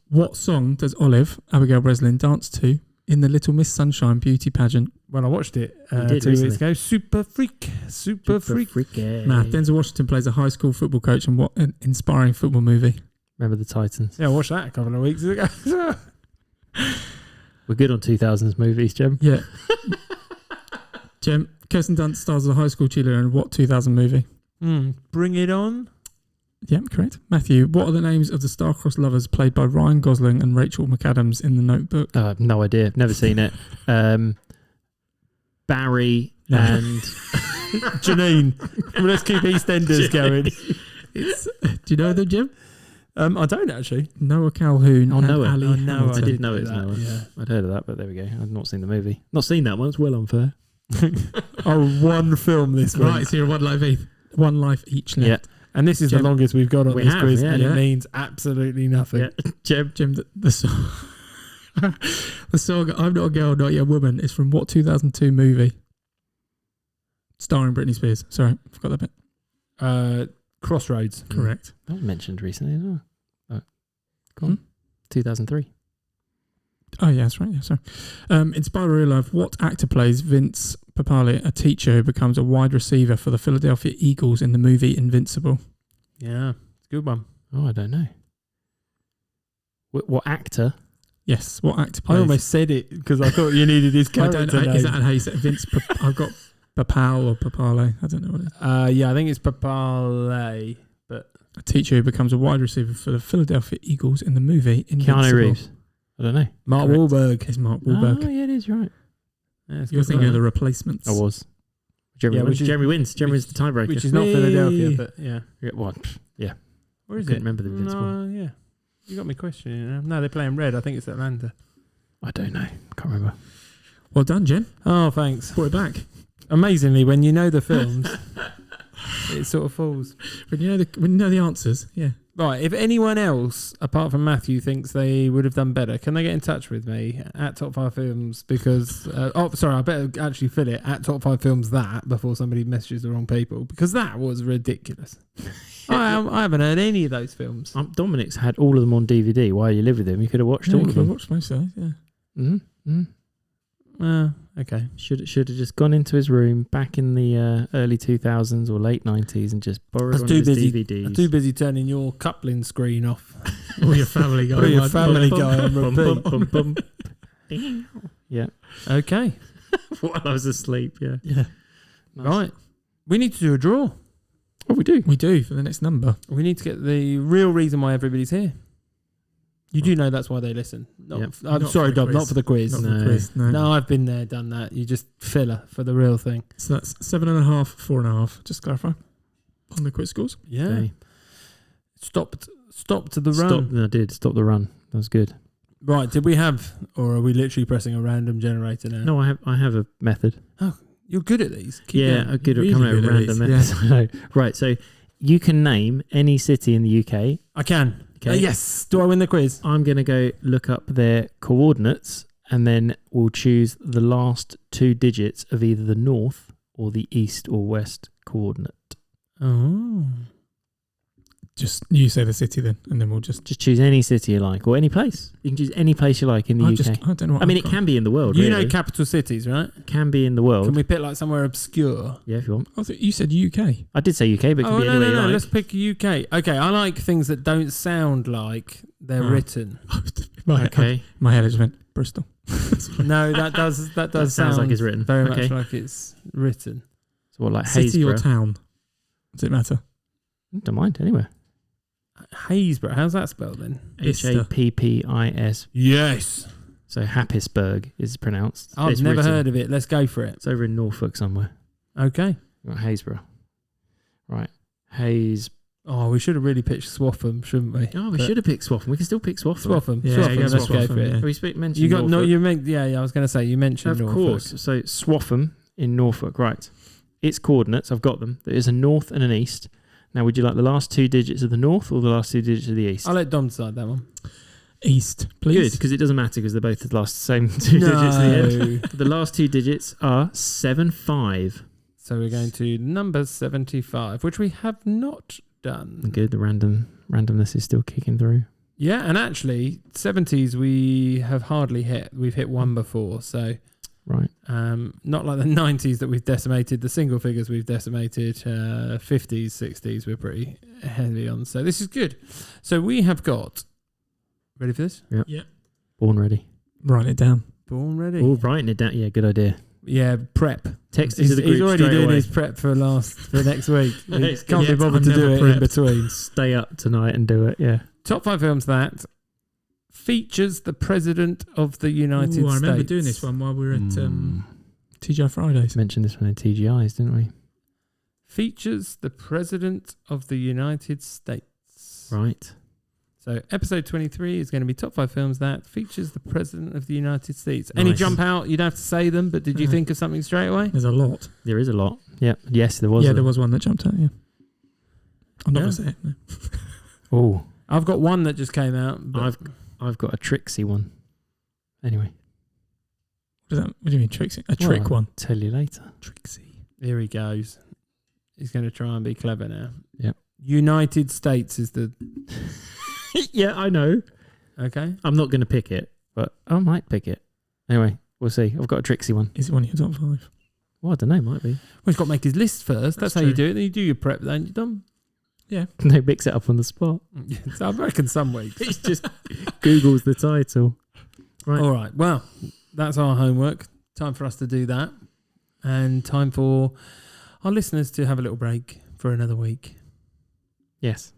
What song does Olive, Abigail Breslin, dance to in the Little Miss Sunshine beauty pageant? Well, I watched it You did 2 recently. weeks ago. Super freak. Freaky. Matt, Denzel Washington plays a high school football coach in what an inspiring football movie? Remember the Titans. Yeah, I watched that a couple of weeks ago. We're good on 2000s movies, Jem. Yeah. Jem, Kirsten Dunst stars as a high school cheerleader in what 2000 movie? Bring It On. Yep, correct. Matthew, what are the names of the star-crossed lovers played by Ryan Gosling and Rachel McAdams in The Notebook? No idea. Never seen it. Barry and Janine. Well, let's keep EastEnders going. Do you know them, Jim? I don't actually. Noah Calhoun and Noah. Ali Oh, Noah. Hamilton. I did know it was that, Noah. yeah. I'd heard of that, but there we go. I've not seen the movie. Not seen that one. It's well unfair. One film this week. Right, so you're one life each left. Yeah. And this is Jem, the longest we've got on we this have, quiz, yeah, and yeah. it means absolutely nothing. Yeah. Jem. Jim, the song, the song "I'm Not a Girl, Not Yet a Woman" is from what 2002 movie? Starring Britney Spears. Sorry, I forgot that bit. Crossroads. Correct. That was mentioned recently as well. Go on. 2003. Oh yeah, that's right. Yeah, sorry. Inspired by real life, what actor plays Vince Papale, a teacher who becomes a wide receiver for the Philadelphia Eagles in the movie Invincible? Yeah, it's a good one. Oh, I don't know. What actor? Yes, what actor I plays? almost said it because I thought you needed his I character don't know. name. Is that how you say it? Vince? I've got Papale or Papale. I don't know what it is. Yeah, I think it's Papale, but A teacher who becomes a wide receiver for the Philadelphia Eagles in the movie Invincible. Keanu Reeves. I don't know. Mark Correct. Wahlberg. Is Mark Wahlberg. Oh, yeah, it is, you're right. Yeah, it's You're good thinking of one. The Replacements. I was. Jeremy Yeah, wins. which is- Jeremy wins. Jeremy wins the tiebreaker. Which is not Whee! Philadelphia, but yeah. Yeah, what? Yeah. Where is I couldn't it? remember the Invincible. No, yeah. You got me questioning now. No, they're playing red. I think it's Atlanta. I don't know. Can't remember. Well done, Jen. Oh, thanks. Brought it back. Amazingly, when you know the films, it sort of falls. When you know the answers, yeah. Right, if anyone else, apart from Matthew, thinks they would have done better, can they get in touch with me at Top 5 Films? Because, I better actually fill it at Top 5 Films that before somebody messages the wrong people, because that was ridiculous. I haven't heard any of those films. Dominic's had all of them on DVD while you live with him. You could have watched all of them. Watched most of those, yeah. Mm-hmm. Okay. Should have just gone into his room back in the early 2000s or late 90s and just borrowed one of his DVDs. I'm too busy turning your coupling screen off. Or your Family Guy. Or your one. Family Guy on Bum, repeat. bum, bum, bum. Yeah. Okay. While I was asleep, yeah. Yeah. Nice. Right. We need to do a draw. Oh, we do. We do for the next number. We need to get the real reason why everybody's here. You do know that's why they listen. Yep. I'm Not sorry, for the Dom, quiz. not for the quiz. Not for No. the quiz. No. No, I've been there, done that. You just filler for the real thing. So that's 7.5, 4.5. Just to clarify on the quiz scores. Yeah. Okay. Stop to the Stop. run. No, I did. Stop the run. That was good. Right, did we have, or are we literally pressing a random generator now? No, I have a method. You're good at these. Keep Yeah, going. I'm good at Really coming up with good at random these, methods. I know. Right, so you can name any city in the UK. I can. Okay. Yes. Do I win the quiz? I'm going to go look up their coordinates, and then we'll choose the last 2 digits of either the north or the east or west coordinate. Oh. Just you say the city then, and then we'll just. Just choose any city you like, or any place. You can choose any place you like in the UK. I don't know. What I mean, I've it can be in the world. You really. know capital cities, right? Can be in the world. Can we pick like somewhere obscure? Yeah, if you want. I thought you said UK. I did say UK, but it can be anywhere you like. Let's pick UK. Okay, I like things that don't sound like they're Oh. written. Okay. My head just went Bristol. No, that does That sound sounds like it's written. very Okay. much like it's written. So what, like City or Haysborough? town? Does it matter? Don't mind, anywhere. Haysborough, how's that spelled then? Happis. Yes. So Happisburg is pronounced. I've It's never written. heard of it. Let's go for it. It's over in Norfolk somewhere. Okay. Right, Haysborough. Right. Hays. Oh, we should have really pitched Swaffham, shouldn't we? Oh, we But- should have picked Swaffham. We can still pick Swaffham. Swaffham. Yeah, Swaffham. go Let's go Swaffham, for it. yeah. Have we mentioned You got no. Norfolk? You meant yeah. I was going to say you mentioned Of Norfolk. course. So Swaffham in Norfolk. Right. Its coordinates. I've got them. There is a north and an east. Now, would you like the last 2 digits of the north or the last 2 digits of the east? I'll let Dom decide that one. East, please. Good, because it doesn't matter because they're both the last same 2 digits at the end. The last 2 digits are 75. So we're going to number 75, which we have not done. Good. The randomness is still kicking through. Yeah, and actually, 70s we have hardly hit. We've hit one before, so Right. not like the 90s that we've decimated. The single figures we've decimated. 50s, 60s we're pretty heavy on. So this is good. So we have got. Ready for this? Born ready. Write it down. Born ready. Oh, writing it down. Yeah, good idea. Yeah, prep. Text it He's, to the group he's already straight doing away. his prep for next week. He It's can't good. be bothered I'm to do never it in prepped. between. Stay up tonight and do it. Yeah. Top 5 films that features the President of the United Ooh, I States. remember doing this one while we were at TGI Fridays. Mentioned this one in TGIs, didn't we? Features the President of the United States. Right. So episode 23 is going to be top 5 films that features the President of the United States. Any Nice. jump out? You'd have to say them, but did you Yeah. think of something straight away? There's a lot. There is a lot. Yeah. Yes, there was. There was one that jumped out. Yeah. I'm not Yeah. gonna say it. No. Oh, I've got one that just came out. But I've got a Trixie one. Anyway, What do you mean Trixie? A trick Well, one. tell you later. Trixie. here he goes. He's going to try and be clever now. Yep. United States is the... Yeah, I know. Okay. I'm not going to pick it, but I might pick it. Anyway, we'll see. I've got a Trixie one. Is it one of your top 5? Well, I don't know. Might be. Well, he's got to make his list first. That's how you do it. Then you do your prep, then you're done. Yeah. No, mix it up on the spot. So I reckon some weeks. It's just Google's the title. Right. All right. Well, that's our homework. Time for us to do that. And time for our listeners to have a little break for another week. Yes.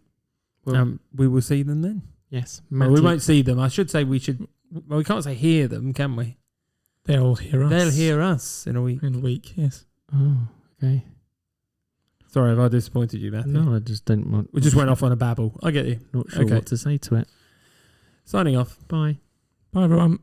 Well, We will see them then. yes. Well, we won't see them. I should say we should... Well, we can't say hear them, can we? They'll hear us. They'll hear us in a week. in a week. Yes. Oh, okay. Sorry if I disappointed you, Matthew. No, I just don't want. We just went off on a babble. I get you. Not sure Okay. what to say to it. Signing off. Bye. Bye everyone.